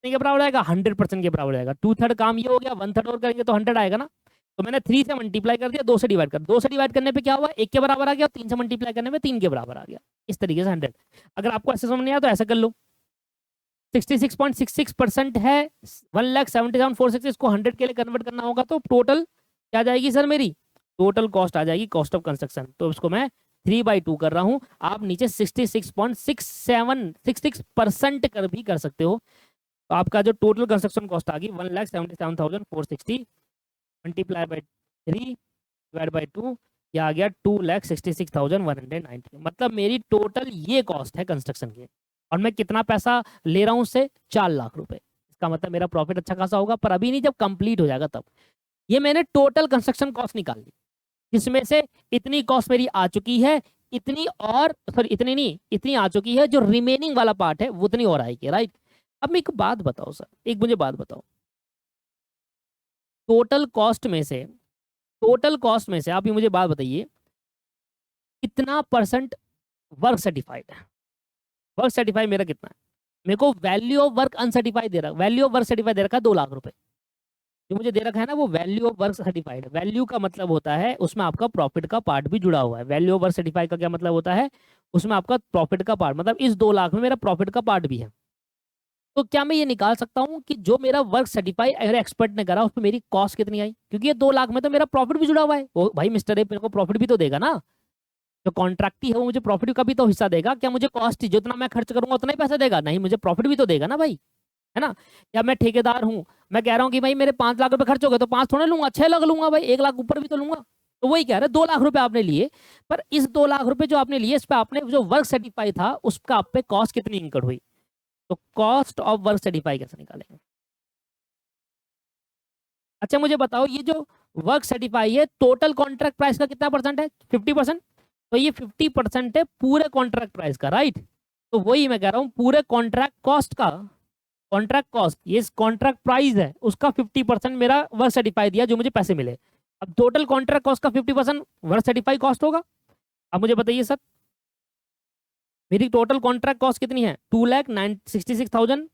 के बराबर आएगा, 100% के बराबर आएगा। 2/3 काम ये हो गया, 1/3 और करेंगे तो 100 आएगा ना। तो मैंने 3 से मल्टीप्लाई कर दिया, 2 से डिवाइड कर, 2 से डिवाइड करने पे क्या हुआ 1 के बराबर आ गया, 3 से मल्टीप्लाई करने पे 3 के बराबर आ गया, इस तरीके से 100। अगर आपको ऐसे समझ नहीं आया तो ऐसा कर लो, 66.66% है 1,77,460, इसको 100 के लिए कन्वर्ट करना होगा तो टोटल क्या जाएगी सर, मेरी टोटल कॉस्ट आ जाएगी, कॉस्ट ऑफ कंस्ट्रक्शन। तो इसको मैं 3/2 कर रहा हूं, आप नीचे 66.6766% कर भी कर सकते हो। तो आपका जो टोटल कंस्ट्रक्शन कॉस्ट आ गई 1,77,460 मल्टीप्लाई बाय 3 डिवाइड बाय 2, यह आ गया 2,66,190। मतलब मेरी टोटल ये कॉस्ट है कंस्ट्रक्शन की, और मैं कितना पैसा ले रहा हूँ उससे 4 लाख रुपए। इसका मतलब मेरा प्रॉफिट अच्छा खासा होगा, पर अभी नहीं, जब कंप्लीट हो जाएगा तब। ये मैंने टोटल कंस्ट्रक्शन कॉस्ट निकाल ली, जिसमें से इतनी कॉस्ट मेरी आ चुकी है, इतनी और सॉरी इतनी नहीं, इतनी आ चुकी है, जो रिमेनिंग वाला पार्ट है वो उतनी और आएगी, राइट। अब मैं एक बात बताओ सर, एक मुझे बात बताओ, टोटल कॉस्ट में से, टोटल कॉस्ट में से आप ये मुझे बात बताइए, कितना परसेंट वर्क सर्टिफाइड है। वर्क सर्टिफाइड मेरा कितना है, मेरे को वैल्यू ऑफ वर्क अनसर्टिफाइड दे रहा, वैल्यू ऑफ वर्क सर्टिफाइड दे रखा है 2 लाख रुपए, जो मुझे दे रखा है ना वो value of work certified. Value का मतलब होता है उसमें आपका प्रॉफिट का पार्ट भी जुड़ा हुआ है। वैल्यू ऑफ वर्क सर्टिफाइड का क्या मतलब होता है, उसमें आपका प्रॉफिट का पार्ट, मतलब इस 2 लाख में मेरा प्रॉफिट का पार्ट भी है। तो क्या मैं ये निकाल सकता हूँ कि जो मेरा वर्क सर्टिफाई अगर एक्सपर्ट ने करा उसमें मेरी कॉस्ट कितनी आई, क्योंकि ये 2 लाख में तो मेरा प्रॉफिट भी जुड़ा हुआ है। वो भाई मिस्टर ए मेरे को प्रॉफिट भी तो देगा ना, जो कॉन्ट्रैक्टी है वो मुझे प्रॉफिट का भी तो हिस्सा देगा। क्या मुझे कॉस्ट जितना मैं खर्च करूंगा उतना ही पैसा देगा, नहीं, मुझे प्रॉफिट भी तो देगा ना भाई, है ना। या मैं ठेकेदार हूँ, मैं कह रहा हूँ कि भाई मेरे 5 लाख रुपए खर्च हो गए तो 5 थोड़े लूंगा, 6 लाख लूंगा भाई, 1 लाख ऊपर भी तो लूंगा। तो वही कह रहे 2 लाख रुपए आपने लिए, पर इस 2 लाख रुपए जो आपने लिए इस पर आपने जो वर्क सर्टिफाई था उसका आप पे कॉस्ट कितनी इंकर्ड हुई। तो कॉस्ट ऑफ वर्क सर्टिफाई कैसे निकालेंगे। अच्छा मुझे बताओ, ये जो वर्क सर्टिफाई है टोटल कॉन्ट्रैक्ट प्राइस का कितना परसेंट है, 50%। तो ये 50% है पूरे कॉन्ट्रैक्ट प्राइस का, राइट। तो वही मैं कह रहा हूँ पूरे कॉन्ट्रैक्ट कॉस्ट का, कॉन्ट्रैक्ट कॉस्ट ये कॉन्ट्रैक्ट प्राइस है उसका 50% मेरा वर्क सर्टिफाई दिया जो मुझे पैसे मिले। अब टोटल कॉन्ट्रैक्ट कॉस्ट का 50% वर्क सर्टिफाई कॉस्ट होगा। अब मुझे बताइए सर, मेरी टोटल कॉन्ट्रैक्ट कॉस्ट कितनी है, 2,66,000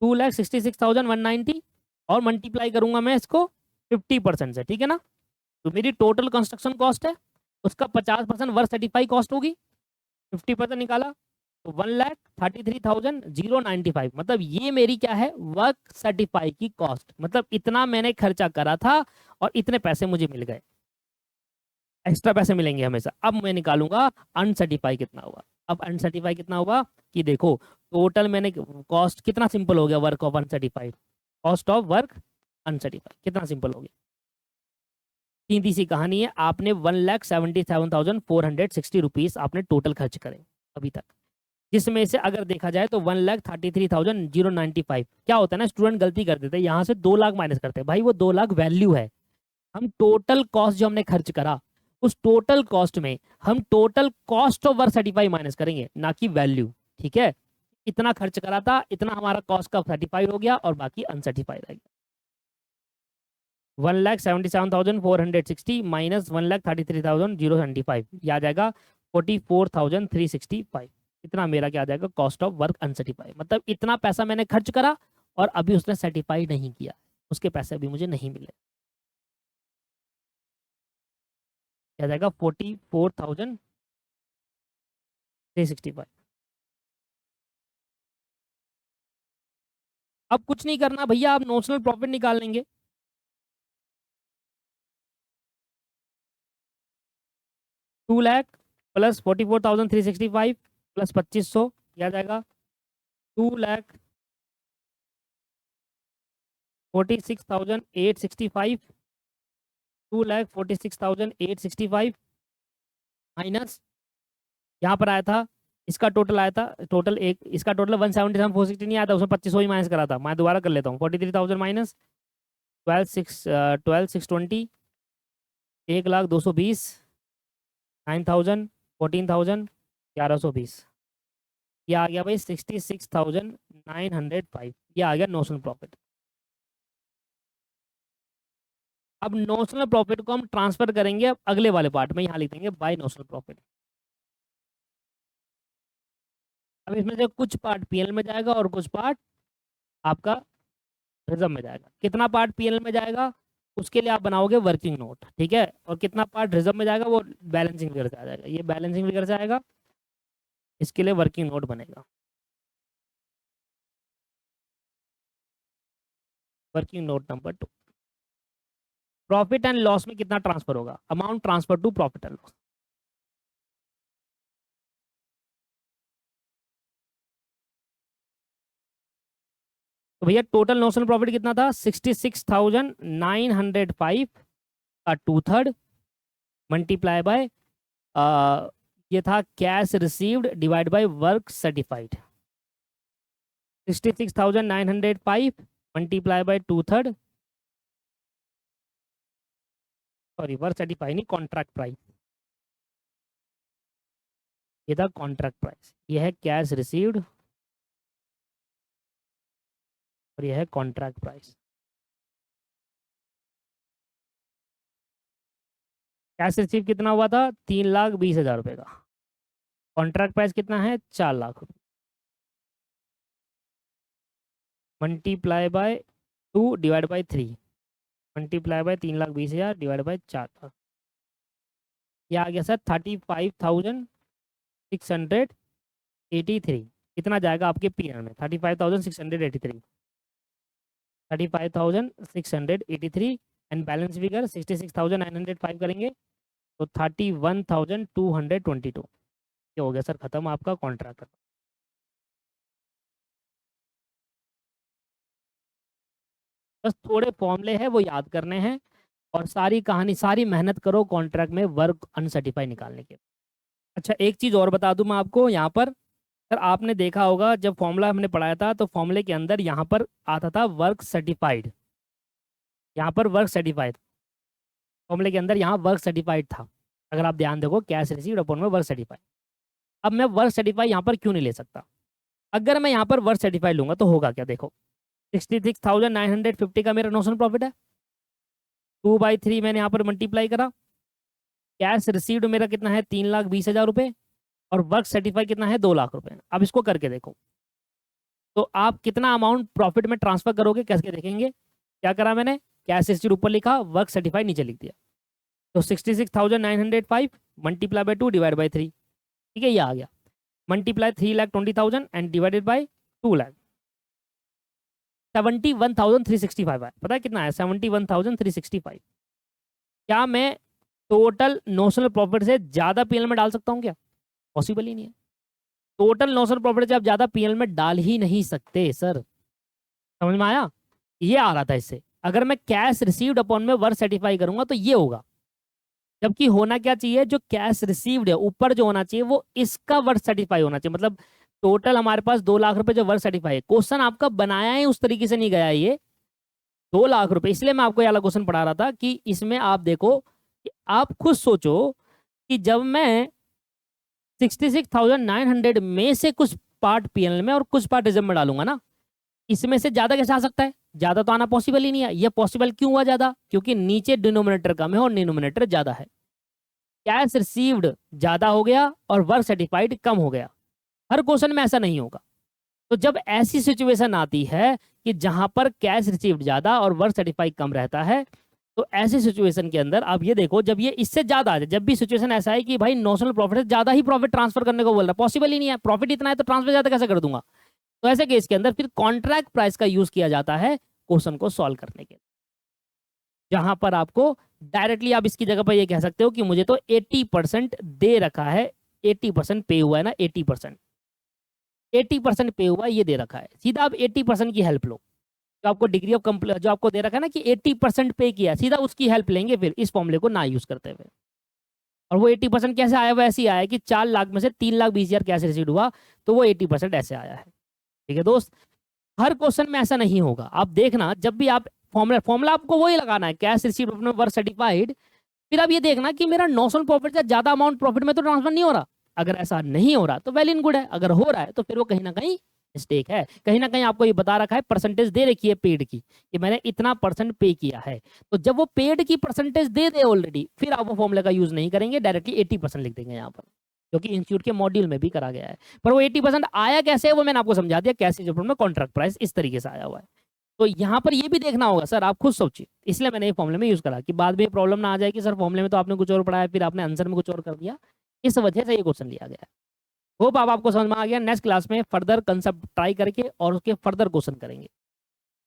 2,66,190 और मल्टीप्लाई करूंगा मैं इसको 50% से, ठीक है ना। तो मेरी टोटल कंस्ट्रक्शन कॉस्ट है, उसका 50% वर्क सर्टिफाई कॉस्ट होगी, 50% निकाला तो 1,33,095, मतलब ये मेरी क्या है, वर्क सर्टिफाई की कॉस्ट, मतलब इतना मैंने खर्चा करा था और इतने पैसे मुझे मिल गए, एक्स्ट्रा पैसे मिलेंगे हमेशा। अब मैं निकालूंगा अनसर्टिफाई कितना हुआ। अब अनसर्टिफाई कितना हुआ कि देखो, टोटल मैंने कॉस्ट कितना सिंपल हो गया, work of uncertified, cost of work uncertified कितना सिंपल हो गया। सीधी सी कहानी है, आपने 1,77,460 रुपीज आपने टोटल खर्च करे अभी तक, जिसमें से अगर देखा जाए तो 1,33,095 क्या होता है ना, स्टूडेंट गलती कर देते हैं, यहाँ से 2 लाख माइनस करते हैं, भाई वो 2 लाख वैल्यू है। हम टोटल कॉस्ट जो हमने खर्च करा, उस टोटल कॉस्ट में हम total cost of work certify minus करेंगे, ना कि वैल्यू, ठीक है। इतना खर्च करा था, इतना हमारा कॉस्ट का सर्टिफाइड हो गया और बाकी अनसर्टिफाइड रह गया। 1,77,460 माइनस 1,33,095, यह आ जाएगा 44,365। इतना मेरा क्या आ जाएगा, कॉस्ट ऑफ वर्क अनसर्टिफाइड, मतलब इतना पैसा मैंने खर्च करा और अभी उसने सर्टिफाई नहीं किया, उसके पैसे अभी मुझे नहीं मिले, क्या आ जाएगा 44,365। अब कुछ नहीं करना भैया, आप नोशनल प्रॉफिट निकाल लेंगे। टू लैख प्लस 44,365 प्लस 2500, क्या आ जाएगा 2,46,865, 2,46,865 माइनस यहाँ पर आया था, इसका टोटल आया था, टोटल एक इसका टोटल 177,460 नहीं आया था, उसमें 2500 ही माइनस करा था, मैं दोबारा कर लेता हूँ। 43,000 माइनस 12,620, 1,02,20, 9,000, 14,000, 1,120, ये आ गया भाई 66,905, ये आ गया नोशनल प्रॉफिट। अब नोशनल प्रॉफिट को हम ट्रांसफर करेंगे अब अगले वाले पार्ट में, यहाँ लिख देंगे बाय नोशनल प्रॉफिट। अब इसमें से कुछ पार्ट पीएल में जाएगा और कुछ पार्ट आपका रिजर्व में जाएगा। कितना पार्ट पीएल में जाएगा उसके लिए आप बनाओगे वर्किंग नोट, ठीक है, और कितना पार्ट रिजर्व में जाएगा वो बैलेंसिंग फिगर से आ जाएगा, ये बैलेंसिंग फिगर से आएगा, इसके लिए वर्किंग नोट बनेगा। Working note number 2, profit and loss में कितना ट्रांसफर होगा, amount transfer to profit and loss. तो भैया टोटल नोशनल प्रॉफिट कितना था, 66,905 का 2/3 मल्टीप्लाई बाय ये था cash received divide by work certified, 66,905 multiply by 2/3, sorry work certified नहीं, कॉन्ट्रैक्ट प्राइस, ये था कॉन्ट्रैक्ट प्राइस, ये है कैश रिसीव्ड और ये है कॉन्ट्रैक्ट प्राइस। कैश रिसीव कितना हुआ था, 3,20,000 रुपये का, कॉन्ट्रैक्ट प्राइस कितना है, 4 लाख रुपये, multiply by 2 divide by 3, multiply by 3,20,000 divide by 4 lakh, ये आ गया सर 35,683। कितना जाएगा आपके पीएनएल में, 35,683, 35,683 एंड बैलेंस फिगर 66,905 करेंगे तो 31,222, ये हो गया सर खत्म आपका कॉन्ट्रैक्ट। बस थोड़े फॉर्मूले हैं वो याद करने हैं और सारी कहानी, सारी मेहनत करो कॉन्ट्रैक्ट में वर्क अनसर्टिफाई निकालने के। अच्छा एक चीज़ और बता दूं मैं आपको यहाँ पर, सर आपने देखा होगा जब फॉर्मूला हमने पढ़ाया था तो फॉर्मूले के अंदर यहाँ पर आता था वर्क सर्टिफाइड, यहाँ पर वर्क सर्टिफाइड, फॉर्मूले के अंदर यहाँ वर्क सर्टिफाइड था, अगर आप ध्यान देखो कैश रिसीव्ड अपॉन में वर्क सर्टिफाइड। अब मैं वर्क सर्टिफाइड यहाँ पर क्यों नहीं ले सकता, अगर मैं यहाँ पर वर्क सर्टिफाइड लूंगा तो होगा क्या, देखो 66,950 का मेरा नोशनल प्रॉफिट है, 2/3 मैंने यहाँ पर मल्टीप्लाई करा, कैश रिसीव्ड मेरा कितना है 3,20,000 रुपये और वर्क सर्टिफाई कितना है 2 लाख रुपए। अब इसको करके देखो तो आप कितना अमाउंट प्रॉफिट में ट्रांसफर करोगे कैसे देखेंगे? क्या करा मैंने, कैश रिसीव्ड ऊपर लिखा, वर्क सर्टिफाइड नीचे लिख दिया। तो 66,905 मल्टीप्लाई बाय 2 डिवाइड बाय 3, ठीक है, ये आ गया। Multiply 3,20,000 and divided by 2 lakh, 71,365 है। पता है कितना है? 71,365। क्या मैं टोटल नोशनल प्रॉफिट से ज्यादा पीएल में डाल सकता हूँ क्या? पॉसिबल ही नहीं है। टोटल नोशनल प्रॉफिट से आप ज्यादा पीएल में डाल ही नहीं सकते सर। समझ में आया? ये आ रहा था इससे। अगर मैं कैश रिसीव्ड अपॉन में वर्क सर्टिफाई करूंगा तो ये होगा, जबकि होना क्या चाहिए, जो कैश रिसीव्ड है ऊपर जो होना चाहिए वो इसका वर्क सर्टिफाई होना चाहिए। मतलब टोटल हमारे पास 2 लाख रुपए जो वर्क सर्टिफाई है, क्वेश्चन आपका बनाया ही उस तरीके से नहीं गया है ये 2 लाख रुपए। इसलिए मैं आपको ये वाला क्वेश्चन पढ़ा रहा था कि इसमें आप देखो कि आप खुद सोचो कि जब मैं 66,900 में से कुछ पार्ट पीएनएल में और कुछ पार्ट रिजर्व में डालूंगा ना, इसमें से ज्यादा कैसे आ सकता है? ज्यादा तो आना पॉसिबल ही नहीं है। ये पॉसिबल क्यों हुआ ज्यादा? क्योंकि नीचे डिनोमिनेटर कम है और डिनोमिनेटर ज्यादा है। कैश रिसीव्ड ज्यादा हो गया और वर्क सर्टिफाइड कम हो गया। हर क्वेश्चन में ऐसा नहीं होगा। तो जब ऐसी सिचुएशन आती है कि जहां पर कैश रिसीव्ड ज्यादा और वर्क सर्टिफाइड कम रहता है, तो ऐसी सिचुएशन के अंदर आप ये देखो, जब ये इससे ज्यादा आ जाए, जब भी सिचुएशन ऐसा है कि भाई नोशनल प्रॉफिट से ज्यादा ही प्रॉफिट ट्रांसफर करने को बोल रहा है, पॉसिबल ही नहीं है, प्रॉफिट इतना है तो ट्रांसफर ज्यादा कैसे कर दूंगा? तो ऐसे केस के अंदर फिर कॉन्ट्रैक्ट प्राइस का यूज किया जाता है क्वेश्चन को सॉल्व करने के लिए, जहां पर आपको डायरेक्टली आप इसकी जगह पर ये कह सकते हो कि मुझे तो 80% दे रखा है, 80% पे हुआ है ना, 80% पे हुआ ये दे रखा है, सीधा आप 80% की हेल्प लो। जो आपको डिग्री ऑफ कंप्लीट जो आपको दे रखा है ना कि 80% पे किया, सीधा उसकी हेल्प लेंगे फिर इस फॉर्मूले को ना यूज करते हुए। और वो 80% कैसे आया? वो ऐसे ही आया कि 4 लाख में से 3,20,000 कैश रिसीव हुआ, तो वो 80% ऐसे आया है। ठीक है दोस्त, हर क्वेश्चन में ऐसा नहीं होगा। आप देखना जब भी आप फॉर्मूला आपको वही लगाना है, कैश रिसीव वर्क सर्टिफाइड। फिर आप ये देखना कि मेरा नोशनल प्रॉफिट से ज्यादा अमाउंट प्रॉफिट में तो ट्रांसफर नहीं हो रहा। अगर ऐसा नहीं हो रहा तो वेल इन गुड है, अगर हो रहा है तो फिर वो कहीं ना कहीं मिस्टेक है। कहीं ना कहीं आपको ये बता रखा है, परसेंटेज दे रखी है पेड की कि मैंने इतना परसेंट पे किया है। तो जब वो पेड की परसेंटेज दे दे ऑलरेडी, फिर आप वो फॉर्मूला का यूज नहीं करेंगे, डायरेक्टली 80% लिख देंगे यहाँ पर, जो कि इंस्टीट्यूट के मॉड्यूल में भी करा गया है। पर वो 80% आया कैसे है वो मैंने आपको समझा दिया, कैसे में कॉन्ट्रैक्ट प्राइस इस तरीके से आया हुआ है। तो यहाँ पर ये भी देखना होगा सर, आप खुद सोचिए। इसलिए मैंने ये फॉर्मूले में यूज करा कि बाद में प्रॉब्लम ना आ जाए कि सर फॉर्मूले में तो आपने कुछ और पढ़ाया फिर आपने आंसर में कुछ और कर दिया। इस वजह से ये क्वेश्चन लिया गया है। होप आप आपको समझ में आ गया। नेक्स्ट क्लास में फर्दर कंसेप्ट ट्राई करके और उसके फर्दर क्वेश्चन करेंगे।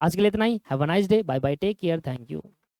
आज के लिए इतना ही। Have a nice day, bye bye, take care, thank you.